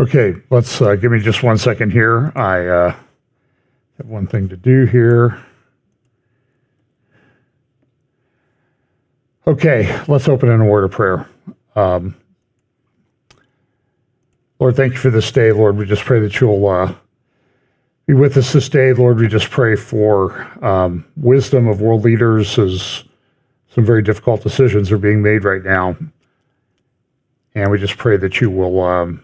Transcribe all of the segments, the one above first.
Okay, let's give me just 1 second here. I have one thing to do here. Okay, let's open in a word of prayer. Lord, thank you for this day. Lord, we just pray that you'll be with us this day. Lord, we just pray for wisdom of world leaders as some very difficult decisions are being made right now. And we just pray that you will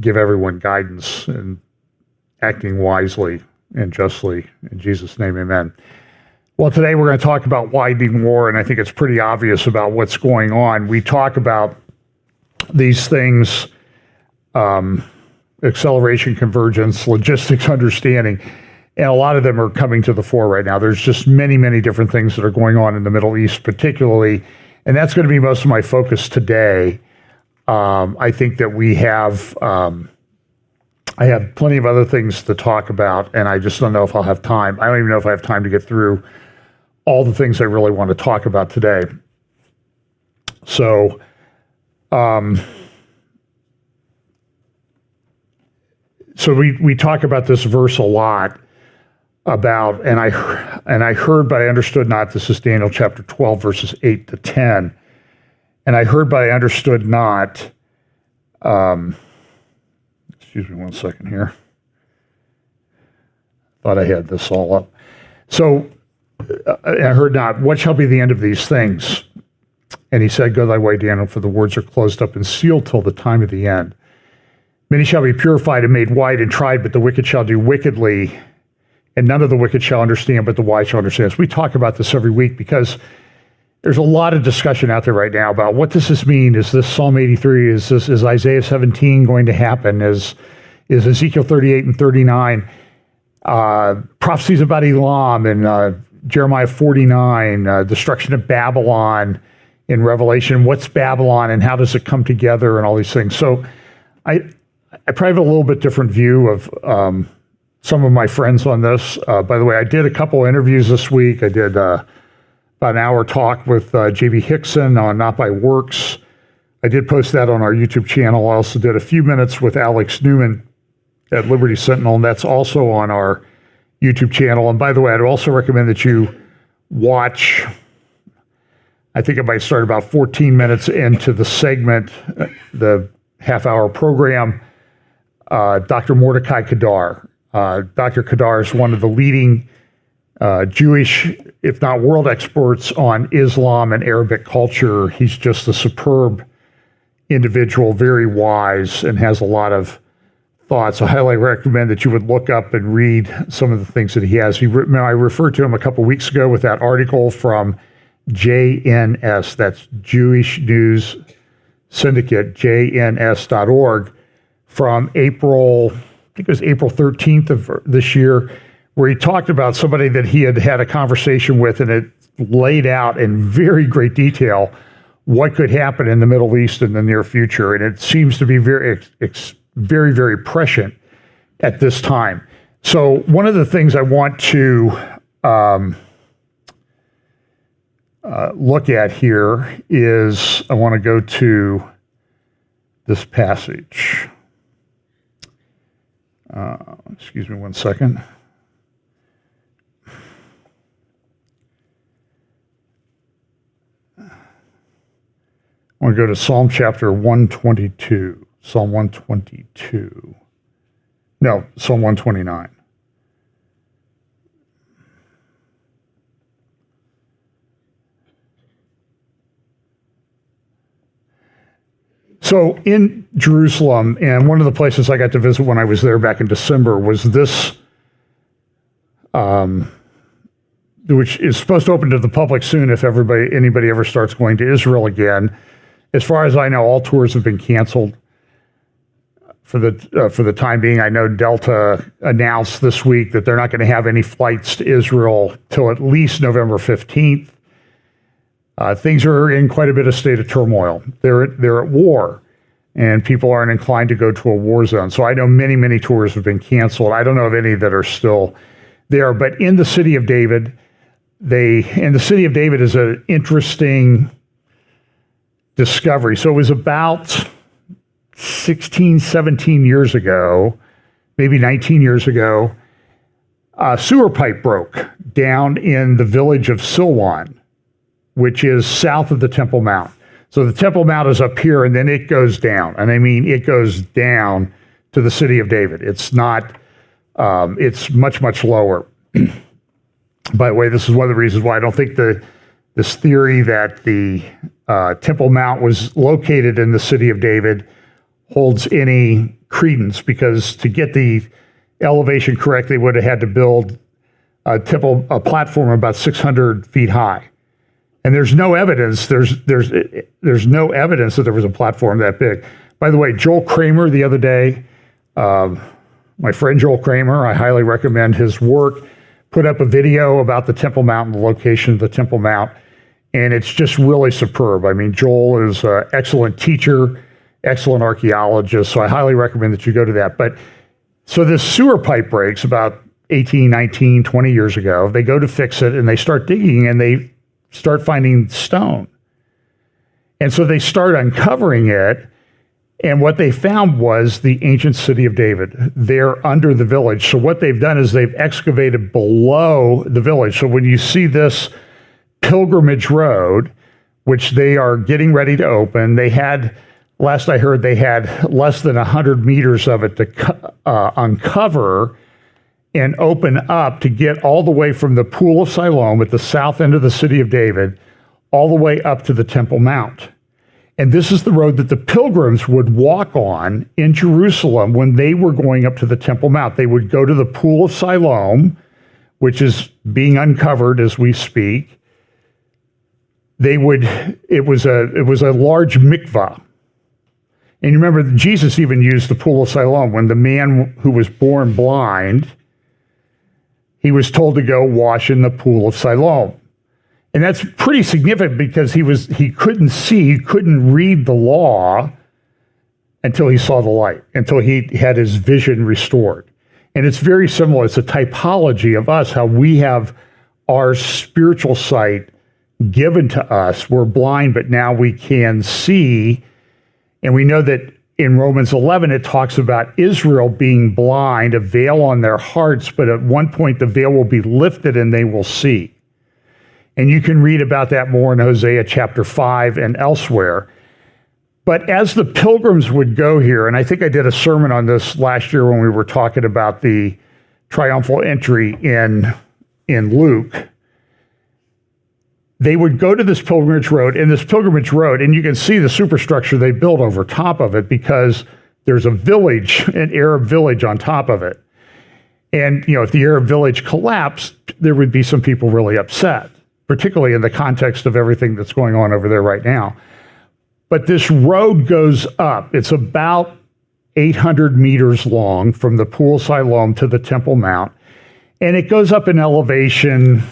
give everyone guidance and acting wisely and justly. In Jesus' name, amen. Well, today we're going to talk about widening war, and I think it's pretty obvious about what's going on. We talk about these things, acceleration, convergence, logistics, understanding, and a lot of them are coming to the fore right now. There's just many, many different things that are going on in the Middle East particularly, and that's going to be most of my focus today. I think that we have, I have plenty of other things to talk about, and I just don't know if I'll have time. I don't even know if I have time to get through all the things I really want to talk about today. So, we talk about this verse a lot about, and I heard, but I understood not. This is Daniel chapter 12, verses 8 to 10. And I heard, but I understood not. Excuse me 1 second here. Thought I had this all up. So I heard not, what shall be the end of these things? And he said, go thy way, Daniel, for the words are closed up and sealed till the time of the end. Many shall be purified and made white and tried, but the wicked shall do wickedly, and none of the wicked shall understand, but the wise shall understand. So we talk about this every week because there's a lot of discussion out there right now about what does this mean? Is this Psalm 83? Is Isaiah 17 going to happen? Is Ezekiel 38 and 39? Prophecies about Elam and Jeremiah 49, destruction of Babylon in Revelation. What's Babylon and how does it come together and all these things? So I probably have a little bit different view of some of my friends on this. By the way, I did a couple interviews this week. I did about an hour talk with J.B. Hickson on Not by Works. I did post that on our YouTube channel. I also did a few minutes with Alex Newman at Liberty Sentinel, and that's also on our YouTube channel. And by the way, I'd also recommend that you watch, I think it might start about 14 minutes into the segment, the half-hour program, Dr. Mordecai Kadar. Dr. Kadar is one of the leading Jewish, if not world experts on Islam and Arabic culture. He's just a superb individual, very wise, and has a lot of thoughts. I highly recommend that you would look up and read some of the things that he has. I referred to him a couple weeks ago with that article from JNS, that's Jewish News Syndicate, jns.org, from April, I think it was April 13th of this year, where he talked about somebody that he had had a conversation with, and it laid out in very great detail what could happen in the Middle East in the near future. And it seems to be very, very, very prescient at this time. So one of the things I want to look at here is, I want to go to this passage. Excuse me 1 second. I want to go to Psalm chapter 122. Psalm 122. No, Psalm 129. So in Jerusalem, and one of the places I got to visit when I was there back in December was this, which is supposed to open to the public soon if anybody ever starts going to Israel again. As far as I know, all tours have been canceled for the time being. I know Delta announced this week that they're not going to have any flights to Israel till at least November 15th. Things are in quite a bit of state of turmoil. They're at war, and people aren't inclined to go to a war zone. So I know many, many tours have been canceled. I don't know of any that are still there. But in the city of David, the city of David is an interesting discovery. So it was about 16, 17 years ago, maybe 19 years ago, a sewer pipe broke down in the village of Silwan, which is south of the Temple Mount. So the Temple Mount is up here, and then it goes down. And I mean, it goes down to the city of David. It's not, it's much, much lower. By the way, this is one of the reasons why I don't think this theory that the Temple Mount was located in the city of David holds any credence, because to get the elevation correct, they would have had to build a platform about 600 feet high. And there's no evidence. There's no evidence that there was a platform that big. By the way, Joel Kramer the other day, my friend Joel Kramer, I highly recommend his work, put up a video about the Temple Mount and the location of the Temple Mount, and it's just really superb. I mean, Joel is an excellent teacher, excellent archaeologist, so I highly recommend that you go to that. But so this sewer pipe breaks about 18, 19, 20 years ago. They go to fix it, and they start digging, and they start finding stone. And so they start uncovering it, and what they found was the ancient city of David there under the village. So what they've done is they've excavated below the village. So when you see this pilgrimage road, which they are getting ready to open, they had, last I heard, they had less than 100 meters of it to uncover and open up to get all the way from the Pool of Siloam at the south end of the city of David, all the way up to the Temple Mount. And this is the road that the pilgrims would walk on in Jerusalem when they were going up to the Temple Mount. They would go to the Pool of Siloam, which is being uncovered as we speak. It was a large mikvah. And you remember Jesus even used the Pool of Siloam when the man who was born blind, he was told to go wash in the Pool of Siloam. And that's pretty significant because he couldn't see, he couldn't read the law until he saw the light, until he had his vision restored. And it's very similar. It's a typology of us, how we have our spiritual sight given to us. We're blind, but now we can see. And we know that in Romans 11, it talks about Israel being blind, a veil on their hearts, but at one point the veil will be lifted and they will see. And you can read about that more in Hosea chapter 5 and elsewhere. But as the pilgrims would go here, and I think I did a sermon on this last year when we were talking about the triumphal entry in Luke, they would go to this pilgrimage road, and you can see the superstructure they built over top of it because there's a village, an Arab village on top of it. And, if the Arab village collapsed, there would be some people really upset, particularly in the context of everything that's going on over there right now. But this road goes up. It's about 800 meters long from the Pool of Siloam to the Temple Mount. And it goes up in elevation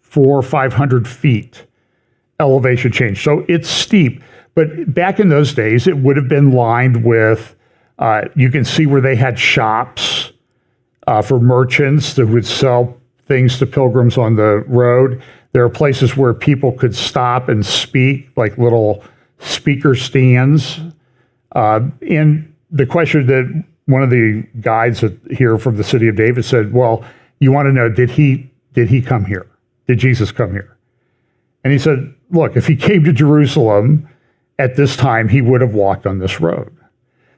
400 or 500 feet elevation change. So it's steep. But back in those days, it would have been lined with, you can see where they had shops for merchants that would sell things to pilgrims on the road. There are places where people could stop and speak, like little speaker stands. And the question that one of the guides here from the city of David said, well, you want to know, did he come here? Did Jesus come here? And he said, look, if he came to Jerusalem at this time, he would have walked on this road.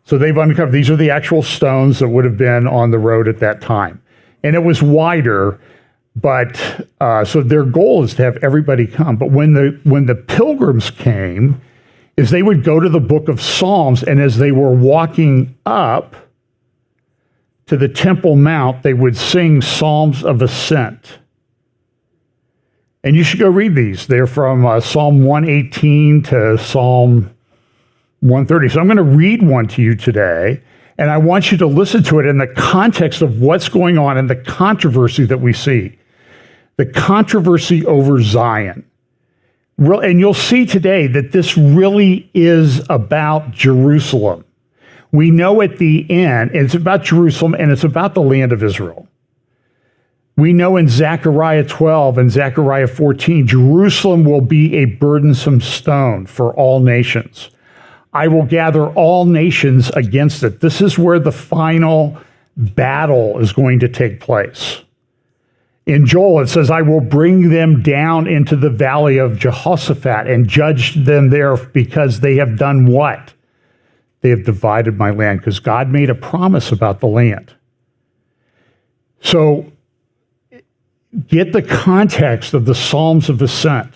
So they've uncovered, these are the actual stones that would have been on the road at that time. And it was wider, but so their goal is to have everybody come. But when the pilgrims came, is they would go to the book of Psalms, and as they were walking up to the Temple Mount, they would sing Psalms of Ascent. And you should go read these. They're from Psalm 118 to Psalm 130. So I'm going to read one to you today, and I want you to listen to it in the context of what's going on and the controversy that we see. The controversy over Zion. And you'll see today that this really is about Jerusalem. We know at the end, it's about Jerusalem and it's about the land of Israel. We know in Zechariah 12 and Zechariah 14, Jerusalem will be a burdensome stone for all nations. I will gather all nations against it. This is where the final battle is going to take place. In Joel, it says, I will bring them down into the valley of Jehoshaphat and judge them there because they have done what? They have divided my land, because God made a promise about the land. So get the context of the Psalms of Ascent.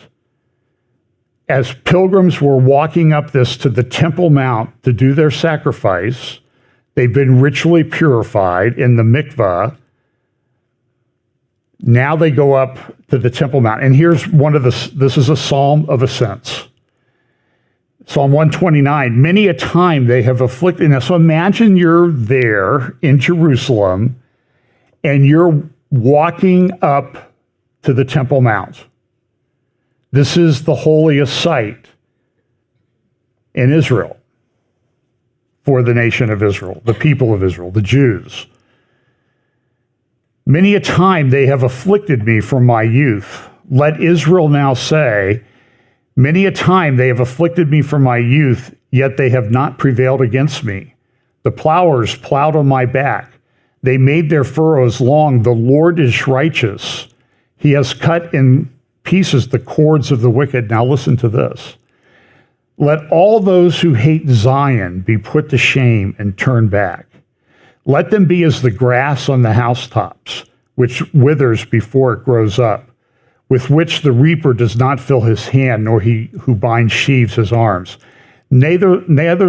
As pilgrims were walking up this to the Temple Mount to do their sacrifice, they've been ritually purified in the mikvah. Now they go up to the Temple Mount. And here's this is a Psalm of Ascents. Psalm 129, many a time they have afflicted. Now, so imagine you're there in Jerusalem and you're walking up to the Temple Mount. This is the holiest site in Israel for the nation of Israel, the people of Israel, the Jews. Many a time they have afflicted me from my youth. Let Israel now say, many a time they have afflicted me from my youth, yet they have not prevailed against me. The plowers plowed on my back. They made their furrows long. The Lord is righteous. He has cut in pieces the cords of the wicked. Now listen to this. Let all those who hate Zion be put to shame and turn back. Let them be as the grass on the housetops, which withers before it grows up, with which the reaper does not fill his hand, nor he who binds sheaves his arms. Neither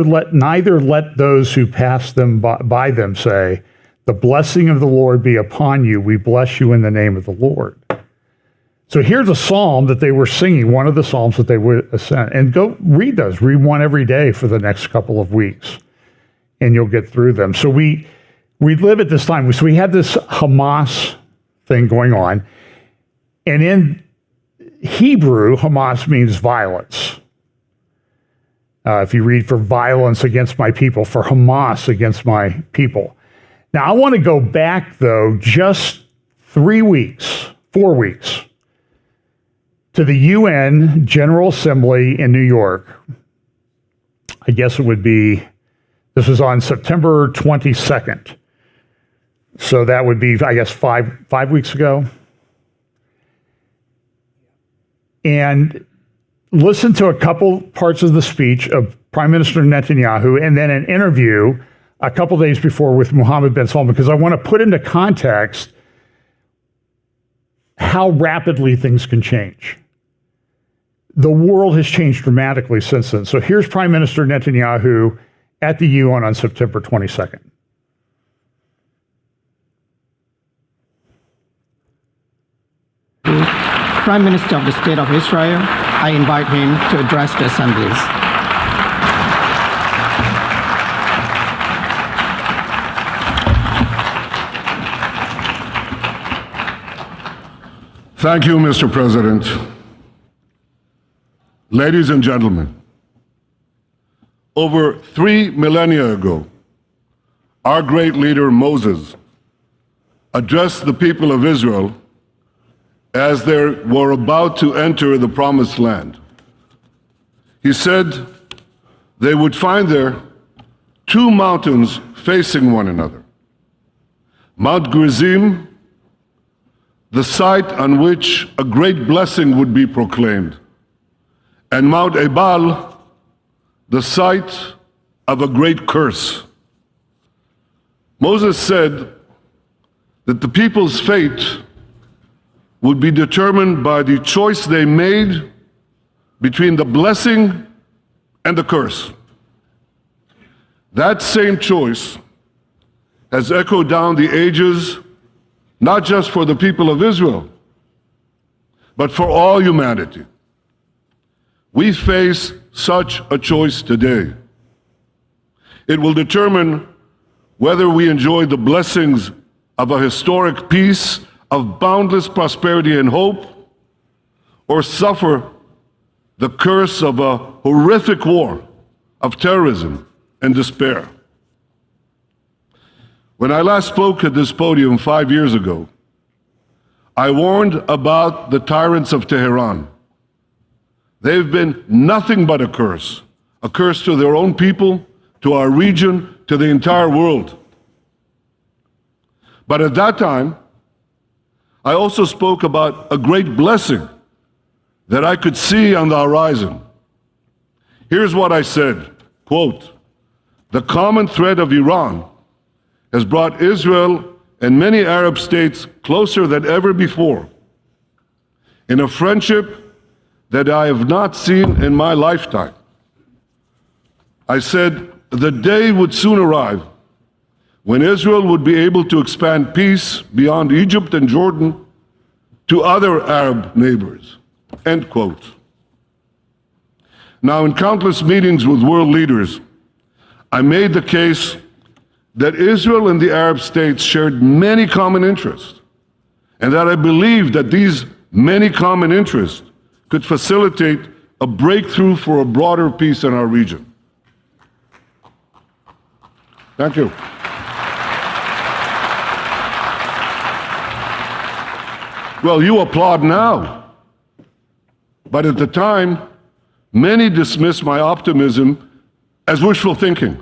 let those who pass them by them say, the blessing of the Lord be upon you. We bless you in the name of the Lord. So here's a psalm that they were singing, one of the psalms that they would ascend. And go read those. Read one every day for the next couple of weeks, and you'll get through them. So we live at this time. So we had this Hamas thing going on. And in Hebrew, Hamas means violence. If you read for violence against my people, for Hamas against my people. Now, I want to go back, though, just 4 weeks, to the UN General Assembly in New York. I guess it would be, this was on September 22nd. So that would be, I guess, five weeks ago. And listen to a couple parts of the speech of Prime Minister Netanyahu, and then an interview a couple days before with Mohammed bin Salman, because I want to put into context how rapidly things can change. The world has changed dramatically since then. So here's Prime Minister Netanyahu at the UN on September 22nd. Prime Minister of the State of Israel, I invite him to address the assemblies. Thank you, Mr. President. Ladies and gentlemen, over 3 millennia ago, our great leader Moses addressed the people of Israel as they were about to enter the Promised Land. He said they would find there two mountains facing one another. Mount Gerizim, the site on which a great blessing would be proclaimed, and Mount Ebal, the site of a great curse. Moses said that the people's fate would be determined by the choice they made between the blessing and the curse. That same choice has echoed down the ages, not just for the people of Israel, but for all humanity. We face such a choice today. It will determine whether we enjoy the blessings of a historic peace, of boundless prosperity and hope, or suffer the curse of a horrific war of terrorism and despair. When I last spoke at this podium 5 years ago, I warned about the tyrants of Tehran. They've been nothing but a curse a curse to their own people, to our region, to the entire world. But at that time, I also spoke about a great blessing that I could see on the horizon. Here's what I said, quote, "The common thread of Iran has brought Israel and many Arab states closer than ever before in a friendship that I have not seen in my lifetime." I said the day would soon arrive when Israel would be able to expand peace beyond Egypt and Jordan to other Arab neighbors, end quote. Now, in countless meetings with world leaders, I made the case that Israel and the Arab states shared many common interests, and that I believed that these many common interests could facilitate a breakthrough for a broader peace in our region. Thank you. Well, you applaud now, but at the time, many dismissed my optimism as wishful thinking.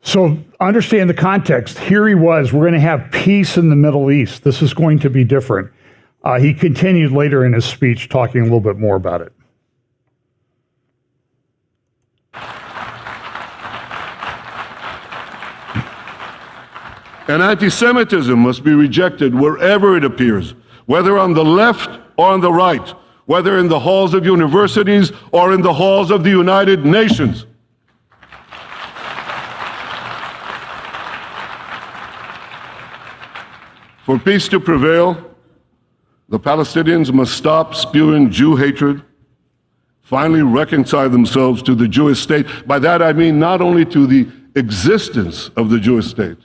So understand the context. Here he was, we're going to have peace in the Middle East. This is going to be different. He continued later in his speech talking a little bit more about it. And anti-Semitism must be rejected wherever it appears, whether on the left or on the right, whether in the halls of universities or in the halls of the United Nations. For peace to prevail, the Palestinians must stop spewing Jew hatred, finally reconcile themselves to the Jewish state. By that I mean not only to the existence of the Jewish state,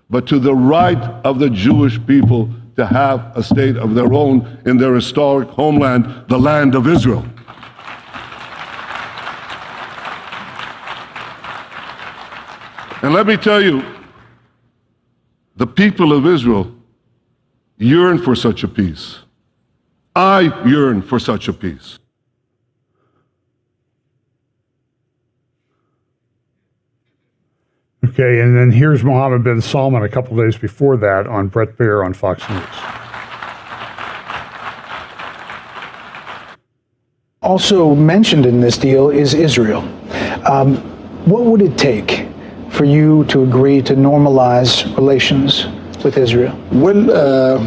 but to the right of the Jewish people to have a state of their own in their historic homeland, the land of Israel. And let me tell you, the people of Israel yearn for such a peace. I yearn for such a peace. Okay, and then here's Mohammed bin Salman a couple days before that on Bret Baier on Fox News. Also mentioned in this deal is Israel. What would it take for you to agree to normalize relations with Israel? Well,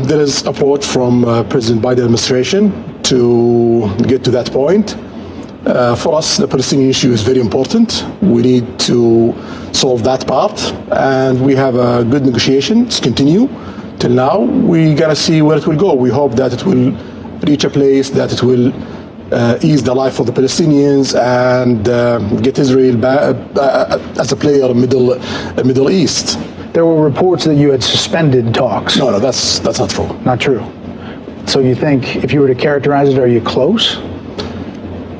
there is approach from President Biden administration to get to that point. For us, the Palestinian issue is very important. We need to solve that part, and we have a good negotiations continue till now. We gotta see where it will go. We hope that it will reach a place that it will ease the life of the Palestinians and get Israel back, as a player in Middle East. There were reports that you had suspended talks. No, that's not true. Not true. So you think, if you were to characterize it, are you close?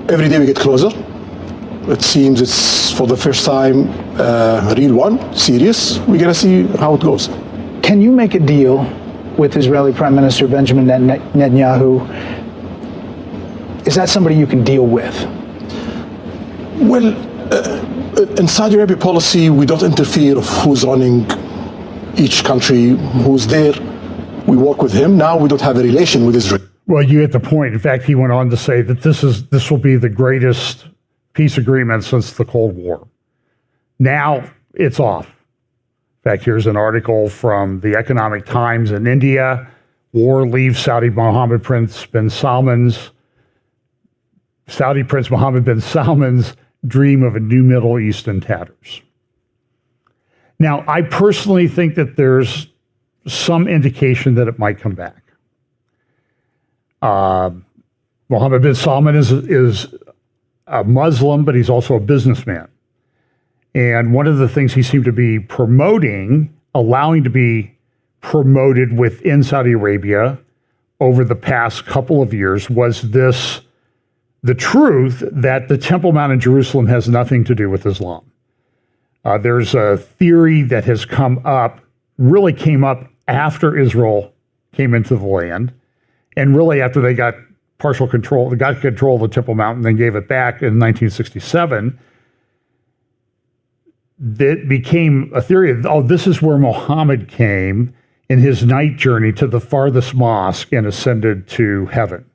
Every day we get closer. It seems it's for the first time a real one, serious. We're gonna see how it goes. Can you make a deal with Israeli Prime Minister Benjamin Netanyahu? Is that somebody you can deal with? Well, in Saudi Arabia policy, we don't interfere of who's running each country, who's there. We work with him. Now we don't have a relation with Israel. Well, you get the point. In fact, he went on to say that this will be the greatest peace agreement since the Cold War. Now it's off. In fact, here's an article from the Economic Times in India. War leaves Saudi Prince Mohammed bin Salman's dream of a new Middle East in tatters. Now, I personally think that there's some indication that it might come back. Mohammed bin Salman is a Muslim, but he's also a businessman. And one of the things he seemed to be promoting, allowing to be promoted within Saudi Arabia over the past couple of years was the truth that the Temple Mount in Jerusalem has nothing to do with Islam. There's a theory that has really came up after Israel came into the land, and really after they got got control of the Temple Mount and then gave it back in 1967, that became a theory of, oh, this is where Muhammad came in his night journey to the farthest mosque and ascended to heaven.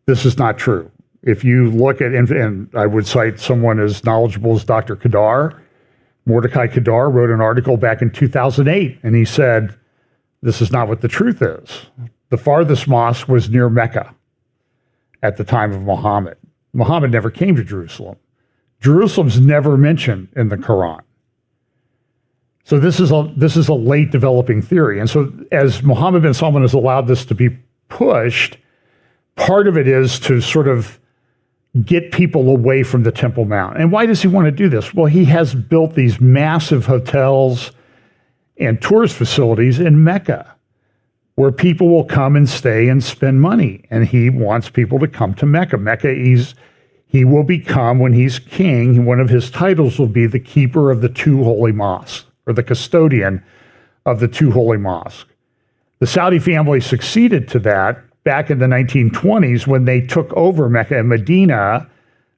This is not true. If you look at, and I would cite someone as knowledgeable as Dr. Kadar, Mordecai Kadar wrote an article back in 2008, and he said, this is not what the truth is. The farthest mosque was near Mecca at the time of Muhammad. Muhammad never came to Jerusalem. Jerusalem's never mentioned in the Quran. So this is a late developing theory. And so as Mohammed bin Salman has allowed this to be pushed, part of it is to sort of get people away from the Temple Mount. And why does he want to do this? Well, he has built these massive hotels and tourist facilities in Mecca where people will come and stay and spend money. And he wants people to come to Mecca. Mecca, he will become, when he's king, one of his titles will be the keeper of the two holy mosques, or the custodian of the two holy mosques. The Saudi family succeeded to that back in the 1920s when they took over Mecca and Medina,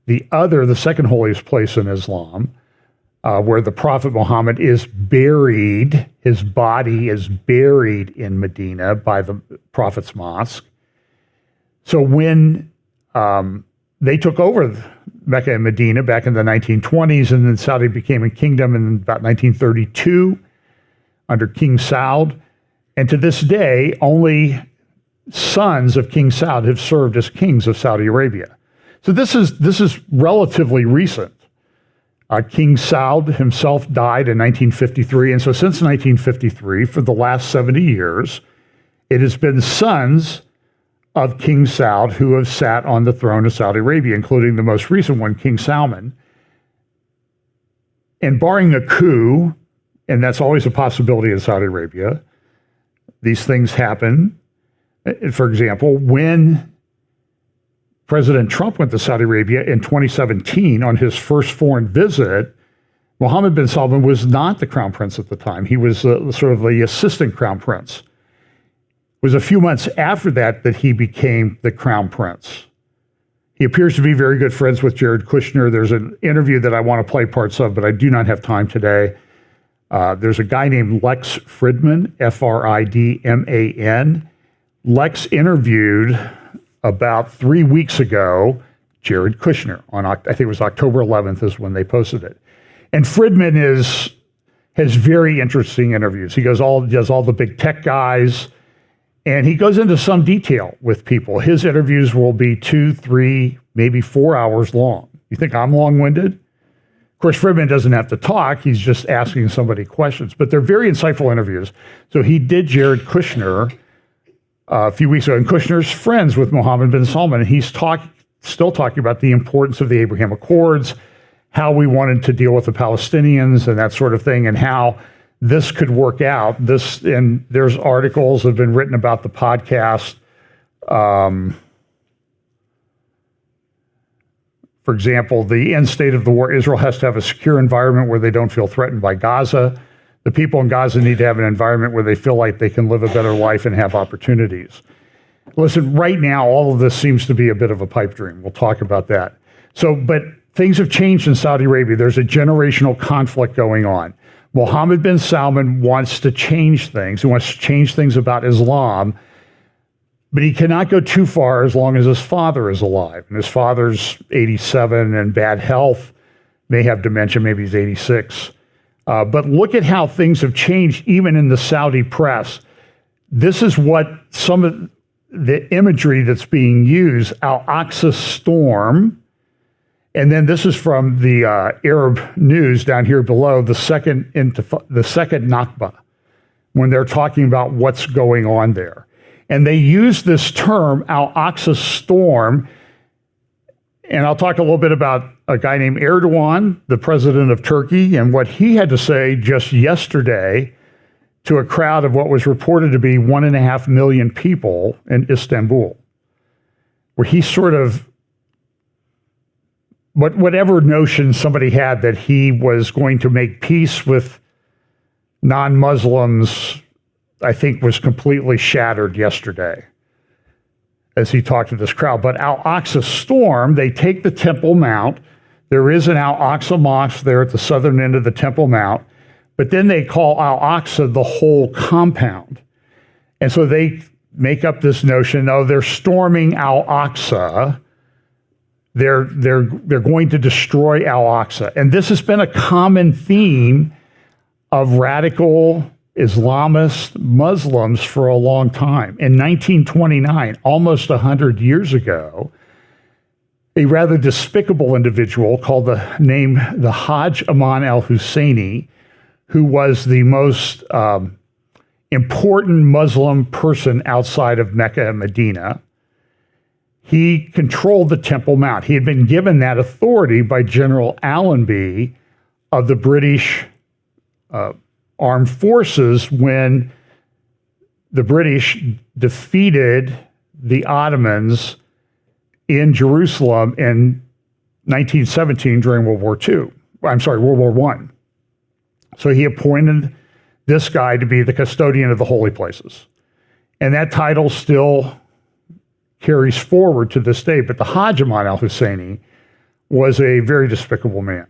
the second holiest place in Islam, where the Prophet Muhammad is buried. His body is buried in Medina by the Prophet's mosque. So when they took over Mecca and Medina back in the 1920s, and then Saudi became a kingdom in about 1932 under King Saud. And to this day, only sons of King Saud have served as kings of Saudi Arabia. So this is relatively recent. King Saud himself died in 1953, and so since 1953, for the last 70 years, it has been sons of King Saud who have sat on the throne of Saudi Arabia, including the most recent one, King Salman. And barring a coup, and that's always a possibility in Saudi Arabia, these things happen. For example, when President Trump went to Saudi Arabia in 2017 on his first foreign visit, Mohammed bin Salman was not the crown prince at the time. He was sort of the assistant crown prince. It was a few months after that he became the crown prince. He appears to be very good friends with Jared Kushner. There's an interview that I want to play parts of, but I do not have time today. There's a guy named Lex Fridman, Fridman. Lex interviewed about 3 weeks ago Jared Kushner on, I think it was October 11th is when they posted it. And Fridman has very interesting interviews. He does all the big tech guys, and he goes into some detail with people. His interviews will be 2, 3, maybe 4 hours long. You think I'm long-winded? Of course, Fridman doesn't have to talk. He's just asking somebody questions, but they're very insightful interviews. So he did Jared Kushner a few weeks ago, and Kushner's friends with Mohammed bin Salman, and he's still talking about the importance of the Abraham Accords, how we wanted to deal with the Palestinians and that sort of thing, and how this could work out. And there's articles that have been written about the podcast. For example, the end state of the war, Israel has to have a secure environment where they don't feel threatened by Gaza. The people in Gaza need to have an environment where they feel like they can live a better life and have opportunities. Listen, right now, all of this seems to be a bit of a pipe dream. We'll talk about that. But things have changed in Saudi Arabia. There's a generational conflict going on. Mohammed bin Salman wants to change things. He wants to change things about Islam, but he cannot go too far as long as his father is alive. And his father's 87 and bad health, may have dementia, maybe he's 86. But look at how things have changed even in the Saudi press. This is what some of the imagery that's being used, AlOza Storm, and then this is from the Arab news down here below, the second Nakba, when they're talking about what's going on there. And they use this term, AlOza Storm, and I'll talk a little bit about a guy named Erdogan, the president of Turkey, and what he had to say just yesterday to a crowd of what was reported to be 1.5 million people in Istanbul, where he sort of, whatever notion somebody had that he was going to make peace with non-Muslims, I think was completely shattered yesterday. as he talked to this crowd. But AlOza Storm, they take the Temple Mount. There is an AlOza Mosque there at the southern end of the Temple Mount, but then they call AlOza the whole compound. And so they make up this notion, oh, they're storming AlOza. They're going to destroy AlOza. And this has been a common theme of radical Islamist Muslims for a long time. In 1929, almost 100 years ago, a rather despicable individual called the Hajj Aman al-Husseini, who was the most important Muslim person outside of Mecca and Medina. He controlled the Temple Mount. He had been given that authority by General Allenby of the British armed forces when the British defeated the Ottomans in Jerusalem in 1917 during World War I. So he appointed this guy to be the custodian of the holy places. And that title still carries forward to this day. But the Hajj Aman al-Husseini was a very despicable man.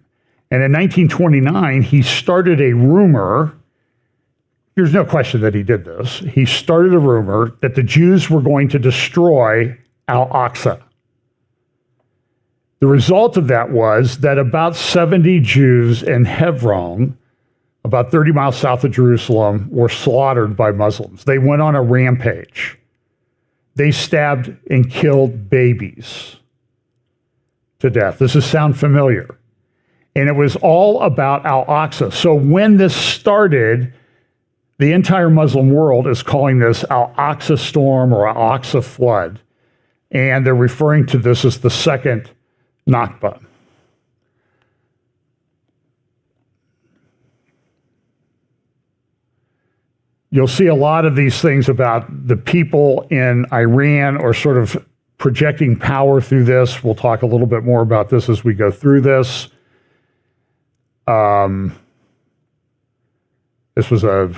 And in 1929, he started a rumor. There's no question that he did this. He started a rumor that the Jews were going to destroy AlOza. The result of that was that about 70 Jews in Hebron, about 30 miles south of Jerusalem, were slaughtered by Muslims. They went on a rampage. They stabbed and killed babies to death. Does this sound familiar? And it was all about AlOza. So when this started, the entire Muslim world is calling this AlOza Storm or AlOza Flood. And they're referring to this as the second Nakba. You'll see a lot of these things about the people in Iran are sort of projecting power through this. We'll talk a little bit more about this as we go through this. This was an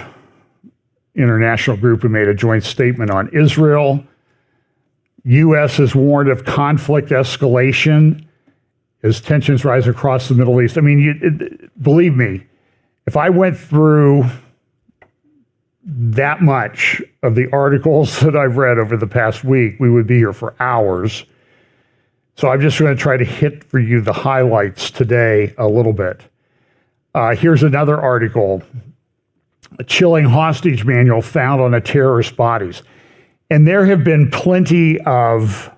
international group who made a joint statement on Israel. U.S. is warned of conflict escalation as tensions rise across the Middle East. I mean, believe me, if I went through that much of the articles that I've read over the past week, we would be here for hours. So I'm just going to try to hit for you the highlights today a little bit. Here's another article, a chilling hostage manual found on a terrorist's bodies. And there have been plenty of,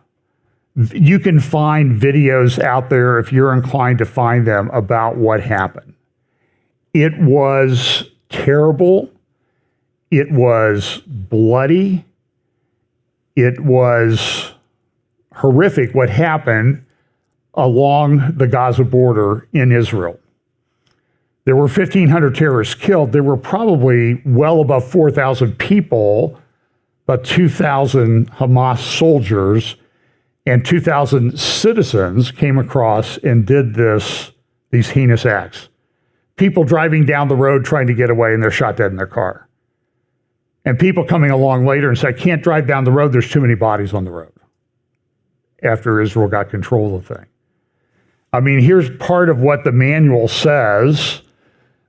you can find videos out there if you're inclined to find them about what happened. It was terrible. It was bloody. It was horrific what happened along the Gaza border in Israel. There were 1,500 terrorists killed. There were probably well above 4,000 people, about 2,000 Hamas soldiers and 2,000 citizens came across and did these heinous acts. People driving down the road trying to get away and they're shot dead in their car. And people coming along later and say, I can't drive down the road, there's too many bodies on the road, after Israel got control of the thing. I mean, here's part of what the manual says,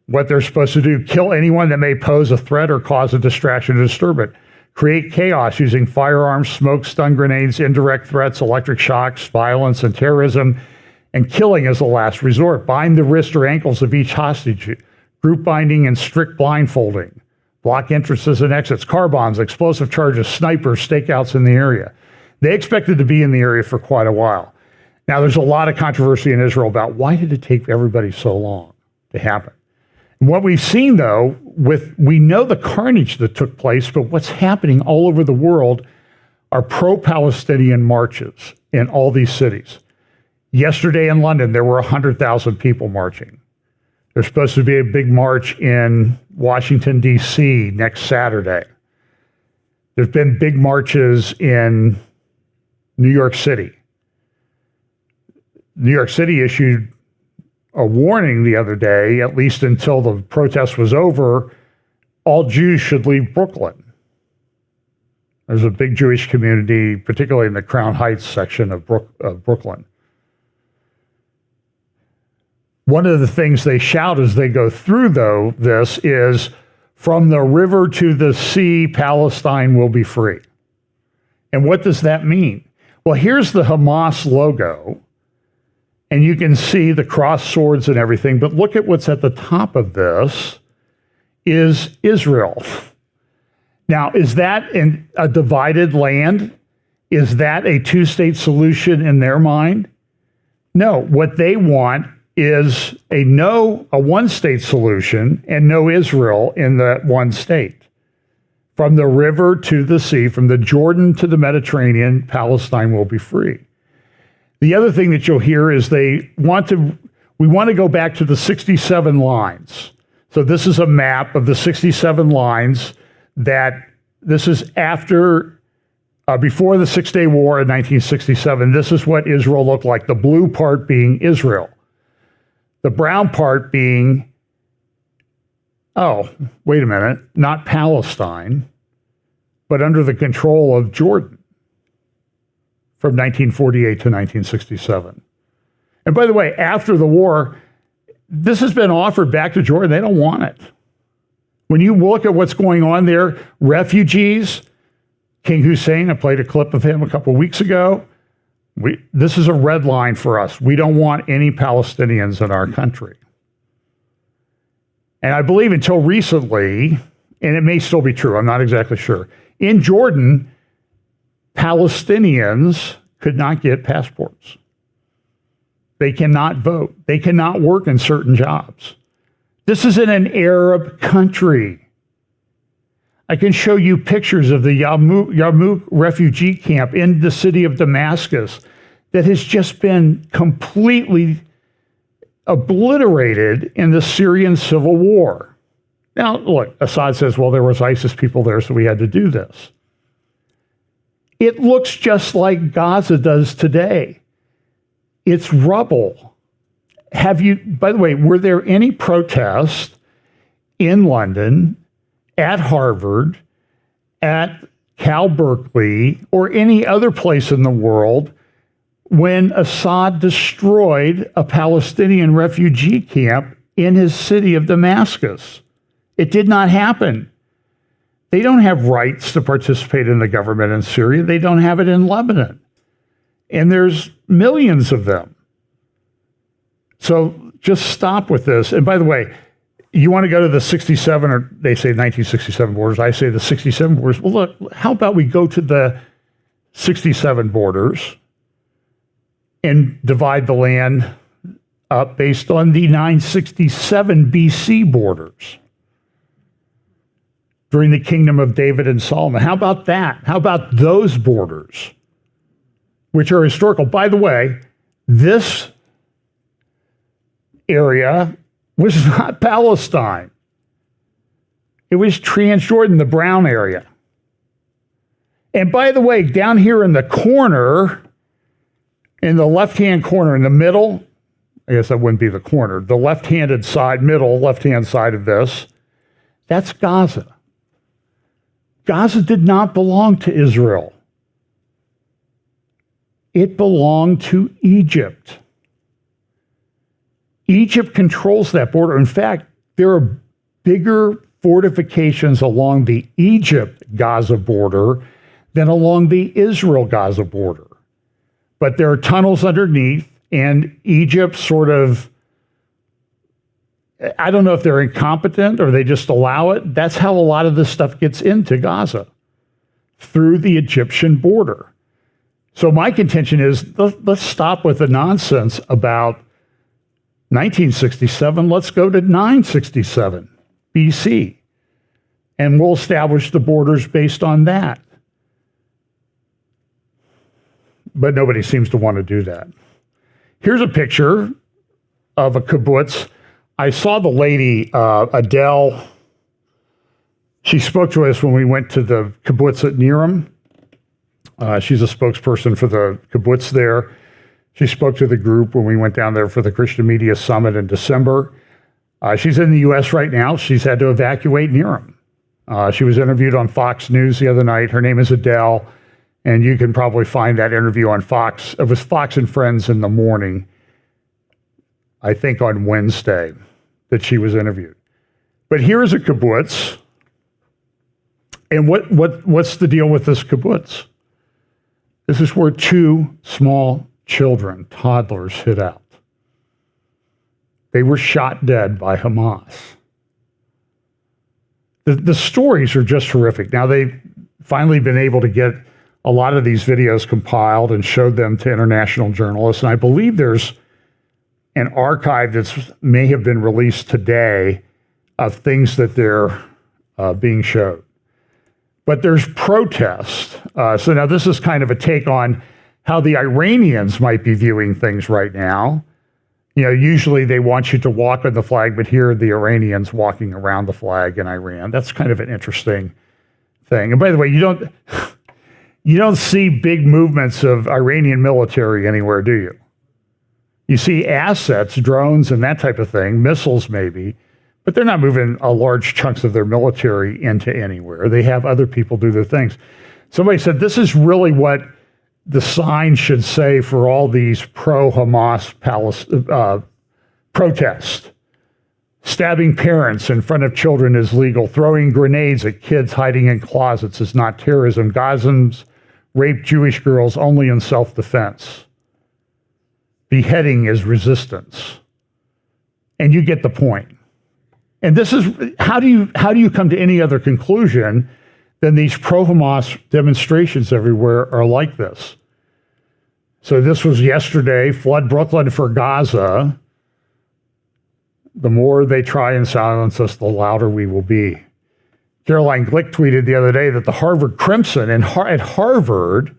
what they're supposed to do. Kill anyone that may pose a threat or cause a distraction or disturb it. Create chaos using firearms, smoke, stun grenades, indirect threats, electric shocks, violence, and terrorism, and killing as a last resort. Bind the wrists or ankles of each hostage. Group binding and strict blindfolding. Block entrances and exits. Car bombs, explosive charges, snipers, stakeouts in the area. They expected to be in the area for quite a while. Now, there's a lot of controversy in Israel about why did it take everybody so long to happen. And what we've seen, though, we know the carnage that took place, but what's happening all over the world are pro-Palestinian marches in all these cities. Yesterday in London, there were 100,000 people marching. There's supposed to be a big march in Washington, D.C. next Saturday. There's been big marches in New York City. New York City issued a warning the other day, at least until the protest was over, all Jews should leave Brooklyn. There's a big Jewish community, particularly in the Crown Heights section of Brooklyn. One of the things they shout as they go through, though, this is, from the river to the sea, Palestine will be free. And what does that mean? Well, here's the Hamas logo, and you can see the cross swords and everything, but look at what's at the top of this is Israel. Now, is that in a divided land? Is that a two-state solution in their mind? No, what they want is a one-state solution and no Israel in that one state. From the river to the sea, from the Jordan to the Mediterranean, Palestine will be free. The other thing that you'll hear is we want to go back to the 67 lines. So this is a map of the 67 lines this is before the Six-Day War in 1967. This is what Israel looked like, the blue part being Israel. The brown part being, wait a minute, not Palestine, but under the control of Jordan from 1948 to 1967. And by the way, after the war, this has been offered back to Jordan. They don't want it. When you look at what's going on there, refugees, King Hussein, I played a clip of him a couple of weeks ago. This is a red line for us. We don't want any Palestinians in our country. And I believe until recently, and it may still be true, I'm not exactly sure, in Jordan, Palestinians could not get passports. They cannot vote. They cannot work in certain jobs. This is in an Arab country. I can show you pictures of the Yarmouk refugee camp in the city of Damascus that has just been completely obliterated in the Syrian civil war. Now, look, Assad says, well, there was ISIS people there, so we had to do this. It looks just like Gaza does today. It's rubble. By the way, were there any protests in London, at Harvard, at Cal Berkeley, or any other place in the world when Assad destroyed a Palestinian refugee camp in his city of Damascus? It did not happen. They don't have rights to participate in the government in Syria. They don't have it in Lebanon. And there's millions of them. So just stop with this. And by the way, you want to go to the 67, or they say 1967 borders. I say the 67 borders. Well, look, how about we go to the 67 borders and divide the land up based on the 967 BC borders during the kingdom of David and Salman. How about that? How about those borders, which are historical? By the way, this area was not Palestine. It was Transjordan, the brown area. And by the way, down here in the corner, in the left-hand corner, in the middle, I guess that wouldn't be the corner, the left-handed side, left-hand side of this, that's Gaza. Gaza did not belong to Israel. It belonged to Egypt. Egypt controls that border. In fact, there are bigger fortifications along the Egypt-Gaza border than along the Israel-Gaza border. But there are tunnels underneath, and Egypt sort of, I don't know if they're incompetent or they just allow it. That's how a lot of this stuff gets into Gaza, through the Egyptian border. So my contention is, let's stop with the nonsense about 1967, let's go to 967 BC, and we'll establish the borders based on that. But nobody seems to want to do that. Here's a picture of a kibbutz. I saw the lady, Adele. She spoke to us when we went to the kibbutz at Niram. She's a spokesperson for the kibbutz there. She spoke to the group when we went down there for the Christian Media Summit in December. She's in the U.S. right now. She's had to evacuate Niram. She was interviewed on Fox News the other night. Her name is Adele, and you can probably find that interview on Fox. It was Fox and Friends in the morning, I think on Wednesday, that she was interviewed. But here is a kibbutz. And what's the deal with this kibbutz? This is where 2 small children, toddlers, hid out. They were shot dead by Hamas. The stories are just horrific. Now, they've finally been able to get a lot of these videos compiled and showed them to international journalists. And I believe there's an archive that may have been released today of things that they're being showed. But there's protest. So now this is kind of a take on how the Iranians might be viewing things right now. You know, usually they want you to walk on the flag, but here are the Iranians walking around the flag in Iran. That's kind of an interesting thing. And by the way, you don't see big movements of Iranian military anywhere, do you? You see assets, drones, and that type of thing, missiles maybe, but they're not moving large chunks of their military into anywhere. They have other people do their things. Somebody said this is really what the sign should say for all these pro-Hamas protests. Stabbing parents in front of children is legal. Throwing grenades at kids hiding in closets is not terrorism. Gazans rape Jewish girls only in self-defense. Beheading is resistance. And you get the point. And this is, how do you come to any other conclusion than these pro-Hamas demonstrations everywhere are like this? So this was yesterday, flood Brooklyn for Gaza. The more they try and silence us, the louder we will be. Caroline Glick tweeted the other day that the Harvard Crimson at Harvard,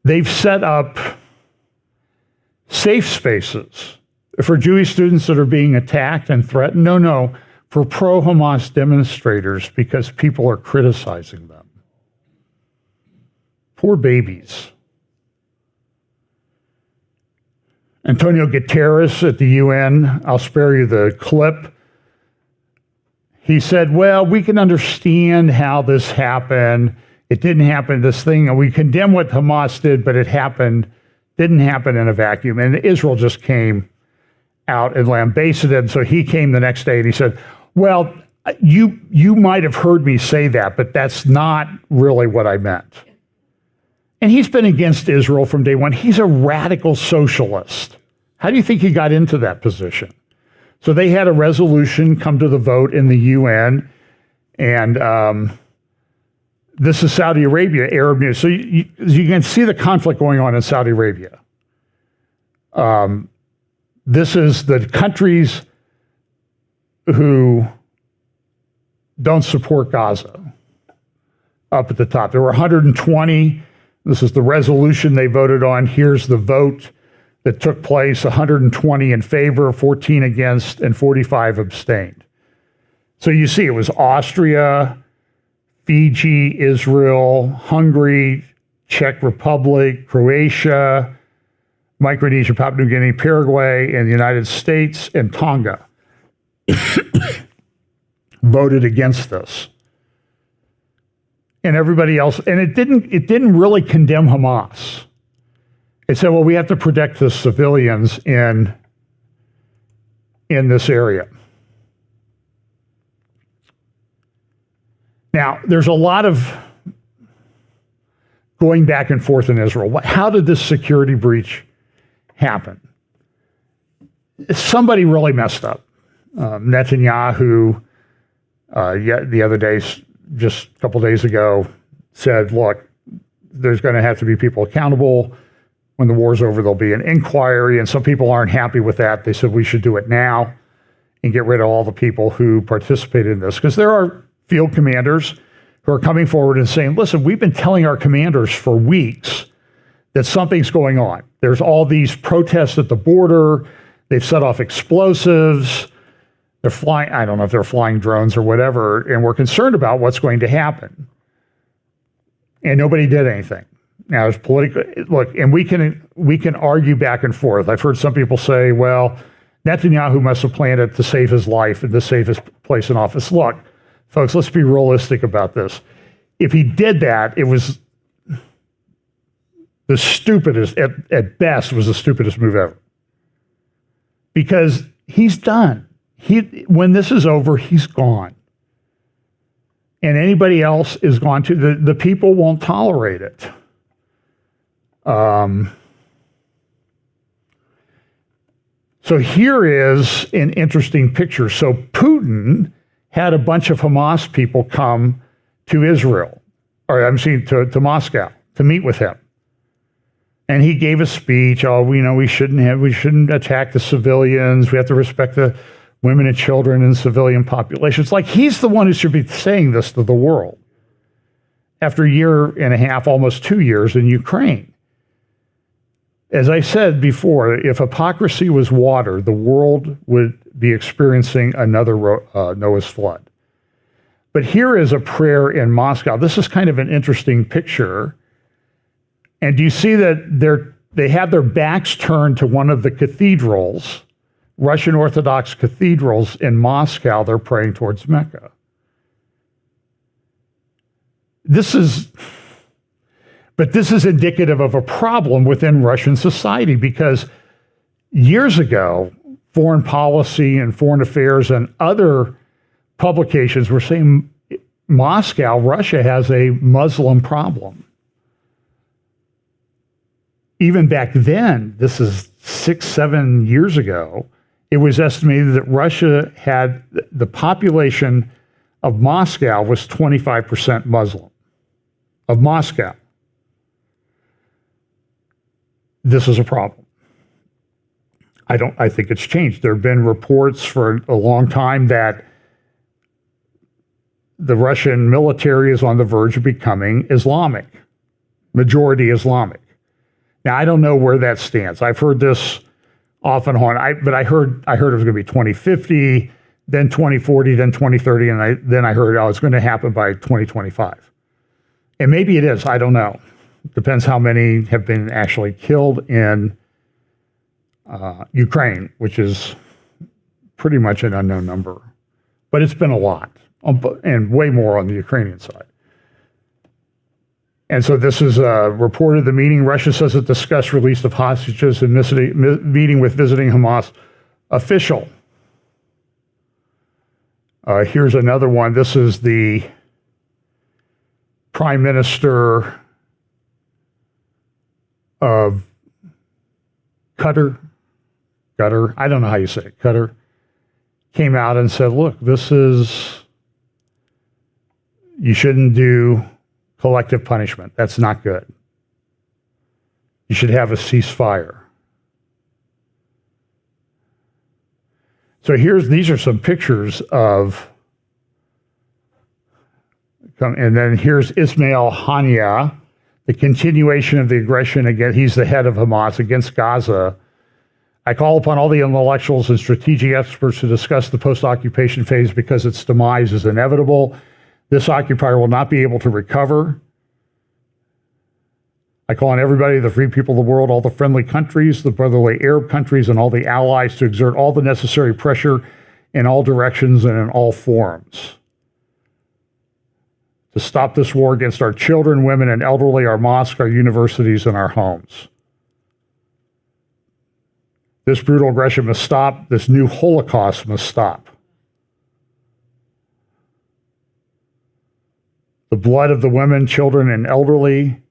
they've set up safe spaces for Jewish students that are being attacked and threatened. No, for pro-Hamas demonstrators because people are criticizing them. Poor babies. Antonio Guterres at the UN, I'll spare you the clip. He said, well, we can understand how this happened. It didn't happen, this thing, and we condemn what Hamas did, but it didn't happen in a vacuum. And Israel just came out and lambasted him. So he came the next day and he said, well, you might have heard me say that, but that's not really what I meant. And he's been against Israel from day one. He's a radical socialist. How do you think he got into that position? So they had a resolution come to the vote in the UN, and this is Saudi Arabia, Arab news. So you can see the conflict going on in Saudi Arabia. This is the countries who don't support Gaza up at the top. There were 120. This is the resolution they voted on. Here's the vote that took place: 120 in favor, 14 against, and 45 abstained. So you see, it was Austria, Fiji, Israel, Hungary, Czech Republic, Croatia, Micronesia, Papua New Guinea, Paraguay, and the United States, and Tonga voted against this. And everybody else, and it didn't really condemn Hamas. It said, well, we have to protect the civilians in this area. Now, there's a lot of going back and forth in Israel. How did this security breach happen? Somebody really messed up. Netanyahu, the other day, just a couple days ago, said, look, there's going to have to be people accountable. When the war's over, there'll be an inquiry, and some people aren't happy with that. They said we should do it now and get rid of all the people who participated in this. Because there are field commanders who are coming forward and saying, listen, we've been telling our commanders for weeks that something's going on. There's all these protests at the border. They've set off explosives. They're flying, I don't know if they're flying drones or whatever, and we're concerned about what's going to happen. And nobody did anything. Now, it's political. Look, and we can argue back and forth. I've heard some people say, well, Netanyahu must have planned it to save his life and to save his place in office. Look, Folks, let's be realistic about this. If he did that, it was the stupidest, at best, was the stupidest move ever. Because he's done. When this is over, he's gone. And anybody else is gone too. The people won't tolerate it. So here is an interesting picture. So Putin had a bunch of Hamas people come to Israel, or to Moscow to meet with him. And he gave a speech. Oh, we shouldn't attack the civilians. We have to respect the women and children and civilian populations. Like, he's the one who should be saying this to the world after a year and a half, almost 2 years in Ukraine. As I said before, if hypocrisy was water, the world would be experiencing another Noah's flood. But here is a prayer in Moscow. This is kind of an interesting picture. And do you see that they have their backs turned to one of the cathedrals, Russian Orthodox cathedrals in Moscow? They're praying towards Mecca. This is indicative of a problem within Russian society, because years ago, Foreign Policy and Foreign Affairs and other publications were saying Moscow, Russia, has a Muslim problem. Even back then, this is 6-7 years ago, it was estimated that Russia had, the population of Moscow was 25% Muslim. Of Moscow. This is a problem. I think it's changed. There have been reports for a long time that the Russian military is on the verge of becoming Islamic, majority Islamic. Now, I don't know where that stands. I've heard this off and on, but I heard it was going to be 2050, then 2040, then 2030, and then I heard, it's going to happen by 2025. And maybe it is, I don't know. Depends how many have been actually killed in Ukraine, which is pretty much an unknown number. But it's been a lot, and way more on the Ukrainian side. And so this is a report of the meeting. Russia says it discussed release of hostages and meeting with visiting Hamas official. Here's another one. This is the Prime Minister of Qatar, I don't know how you say it, Qatar, came out and said, look, you shouldn't do collective punishment. That's not good. You should have a ceasefire. So these are some pictures of, and then here's Ismail Haniyeh, the continuation of the aggression against, he's the head of Hamas, against Gaza. I call upon all the intellectuals and strategic experts to discuss the post-occupation phase because its demise is inevitable. This occupier will not be able to recover. I call on everybody, the free people of the world, all the friendly countries, the brotherly Arab countries, and all the allies to exert all the necessary pressure in all directions and in all forums to stop this war against our children, women, and elderly, our mosques, our universities, and our homes. This brutal aggression must stop. This new Holocaust must stop. The blood of the women, children, and elderly.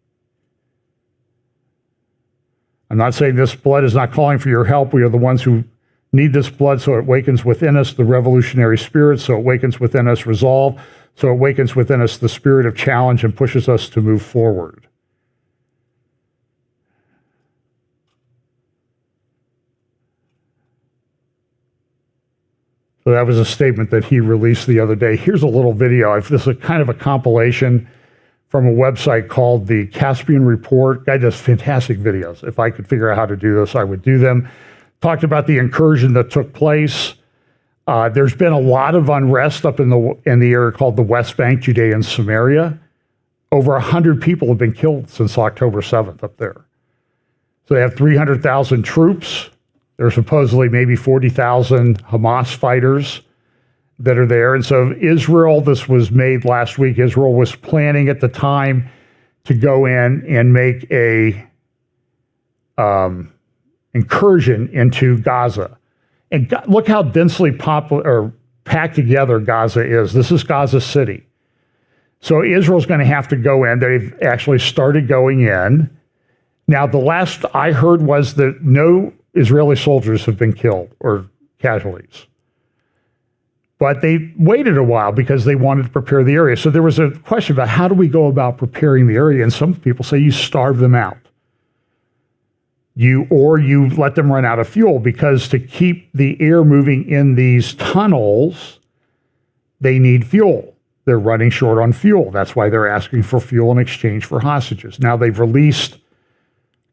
I'm not saying this blood is not calling for your help. We are the ones who need this blood so it awakens within us the revolutionary spirit, so it awakens within us resolve, so it awakens within us the spirit of challenge and pushes us to move forward. So that was a statement that he released the other day. Here's a little video. This is kind of a compilation from a website called the Caspian Report. Guy does fantastic videos. If I could figure out how to do this, I would do them. Talked about the incursion that took place. There's been a lot of unrest up in the area called the West Bank, Judea and Samaria. Over 100 people have been killed since October 7th up there. So they have 300,000 troops. There's supposedly maybe 40,000 Hamas fighters. that are there. And so Israel, this was made last week, Israel was planning at the time to go in and make a incursion into Gaza. And look how densely packed together Gaza is. This is Gaza City. So Israel's going to have to go in. They've actually started going in. Now, the last I heard was that no Israeli soldiers have been killed or casualties. But they waited a while because they wanted to prepare the area. So there was a question about how do we go about preparing the area? And some people say you starve them out. You let them run out of fuel, because to keep the air moving in these tunnels, they need fuel. They're running short on fuel. That's why they're asking for fuel in exchange for hostages. Now they've released a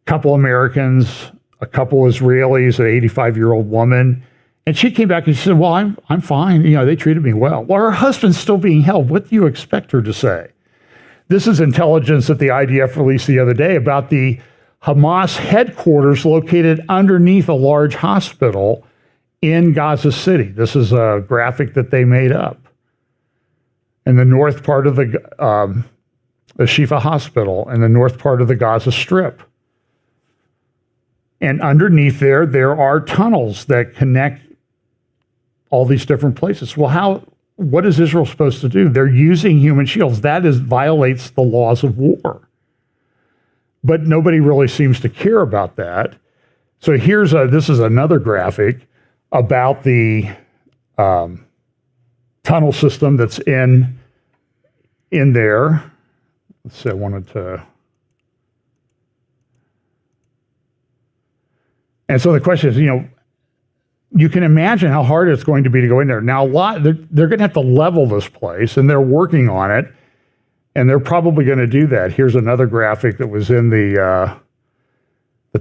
couple Americans, a couple Israelis, an 85-year-old woman. And she came back and she said, well, I'm fine. They treated me well. Well, her husband's still being held. What do you expect her to say? This is intelligence that the IDF released the other day about the Hamas headquarters located underneath a large hospital in Gaza City. This is a graphic that they made up. In the north part of the Shifa Hospital, in the north part of the Gaza Strip. And underneath there are tunnels that connect all these different places. Well, what is Israel supposed to do? They're using human shields. That violates the laws of war. But nobody really seems to care about that. So this is another graphic about the tunnel system that's in there. Let's see, I wanted to. And so the question is, you can imagine how hard it's going to be to go in there. Now, they're going to have to level this place, and they're working on it, and they're probably going to do that. Here's another graphic that was in the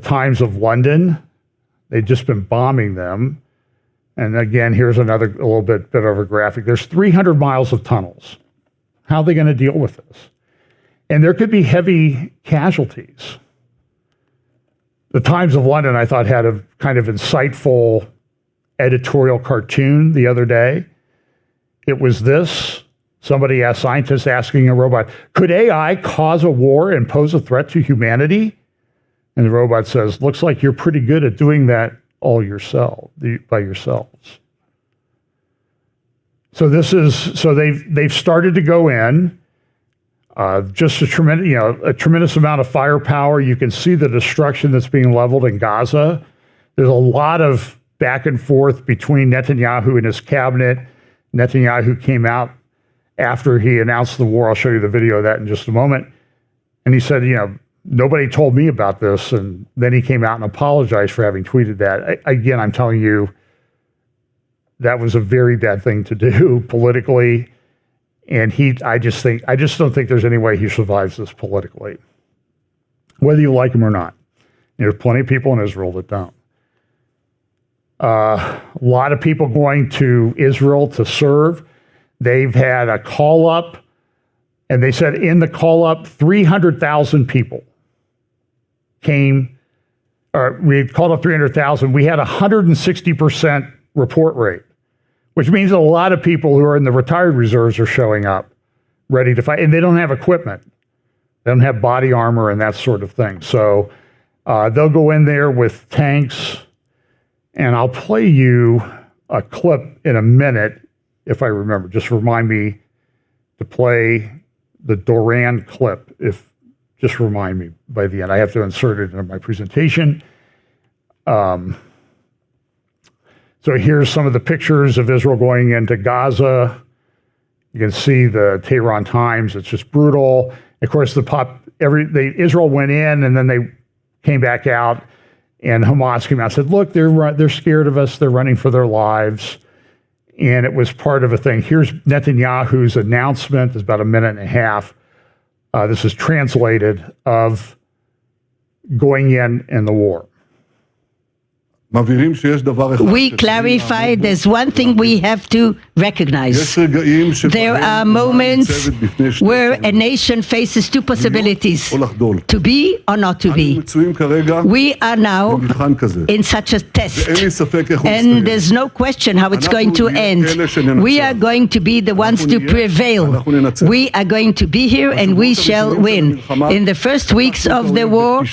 Times of London. They'd just been bombing them. And again, here's a little bit of a graphic. There's 300 miles of tunnels. How are they going to deal with this? And there could be heavy casualties. The Times of London, I thought, had a kind of insightful editorial cartoon the other day. It was this. Somebody asked, scientists asking a robot, could AI cause a war and pose a threat to humanity? And the robot says, looks like you're pretty good at doing that by yourselves. So they've started to go in. Just a tremendous amount of firepower. You can see the destruction that's being leveled in Gaza. There's a lot of back and forth between Netanyahu and his cabinet. Netanyahu came out after he announced the war. I'll show you the video of that in just a moment. And he said, nobody told me about this. And then he came out and apologized for having tweeted that. Again, I'm telling you, that was a very bad thing to do politically. And I just don't think there's any way he survives this politically, whether you like him or not. There's plenty of people in Israel that don't. A lot of people going to Israel to serve. They've had a call up, and they said in the call up, 300,000 people came. We called up 300,000. We had 160% report rate, which means a lot of people who are in the retired reserves are showing up ready to fight, and they don't have equipment. They don't have body armor and that sort of thing. So they'll go in there with tanks, and I'll play you a clip in a minute if I remember. Just remind me to play the Doran clip. Just remind me by the end. I have to insert it into my presentation. So here's some of the pictures of Israel going into Gaza. You can see the Tehran Times. It's just brutal. Of course, Israel went in, and then they came back out, and Hamas came out and said, look, they're scared of us. They're running for their lives. And it was part of a thing. Here's Netanyahu's announcement. It's about a minute and a half. This is translated of going in the war. We clarify there's one thing we have to recognize. There are moments where a nation faces two possibilities, to be or not to be. We are now in such a test, and there's no question how it's going to end. We are going to be the ones to prevail. We are going to be here and we shall win. In the first weeks of the war,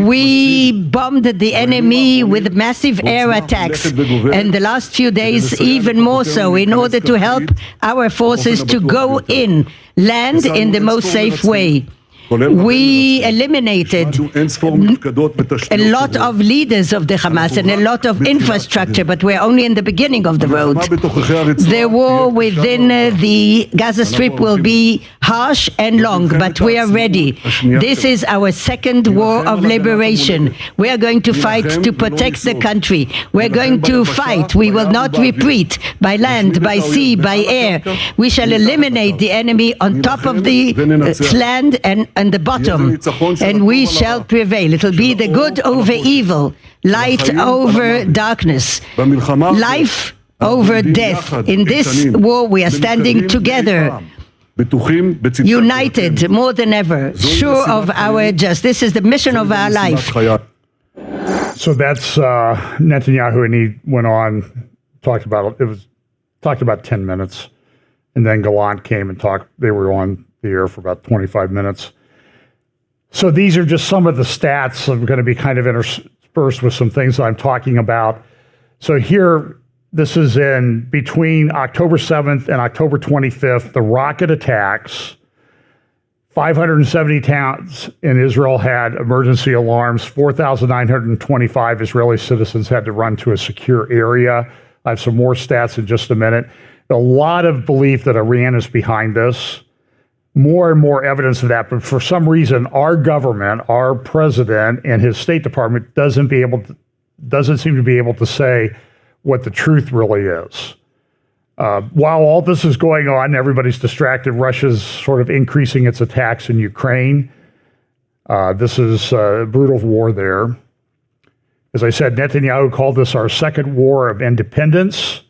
we bombed the enemy with massive air attacks, and the last few days even more so, in order to help our forces to go in, land in the most safe way. We eliminated a lot of leaders of the Hamas and a lot of infrastructure, but we're only in the beginning of the road. The war within the Gaza Strip will be harsh and long, but we are ready. This is our second war of liberation. We are going to fight to protect the country. We're going to fight. We will not retreat by land, by sea, by air. We shall eliminate the enemy on top of the land and the bottom, and we shall prevail. It will be the good over evil, light over darkness, life over death. In this war, we are standing together, united more than ever, sure of our justice. This is the mission of our life. So that's Netanyahu, and he went on, talked about 10 minutes, and then Gallant came and talked. They were on the air for about 25 minutes. So these are just some of the stats. I'm going to be kind of interspersed with some things that I'm talking about. So here, this is in between October 7th and October 25th, the rocket attacks. 570 towns in Israel had emergency alarms. 4,925 Israeli citizens had to run to a secure area. I have some more stats in just a minute. A lot of belief that Iran is behind this. More and more evidence of that, but for some reason, our government, our president, and his State Department doesn't seem to be able to say what the truth really is. While all this is going on, everybody's distracted. Russia's sort of increasing its attacks in Ukraine. This is a brutal war there. As I said, Netanyahu called this our second war of independence.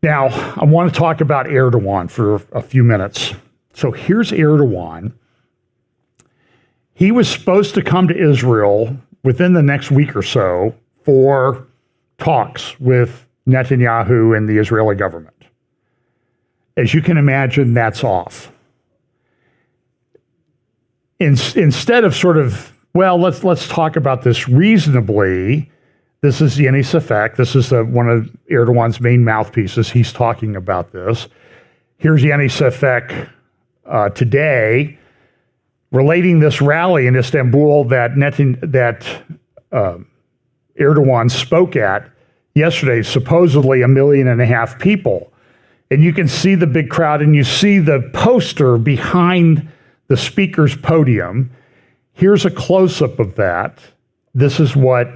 Now, I want to talk about Erdogan for a few minutes. So here's Erdogan. He was supposed to come to Israel within the next week or so for talks with Netanyahu and the Israeli government. As you can imagine, that's off. Instead of sort of, well, let's talk about this reasonably. This is JNS Article. This is one of Erdogan's main mouthpieces. He's talking about this. Here's JNS Article today, relating this rally in Istanbul that Erdogan spoke at yesterday. Supposedly 1.5 million people, and you can see the big crowd, and you see the poster behind the speaker's podium. Here's a close-up of that. This is what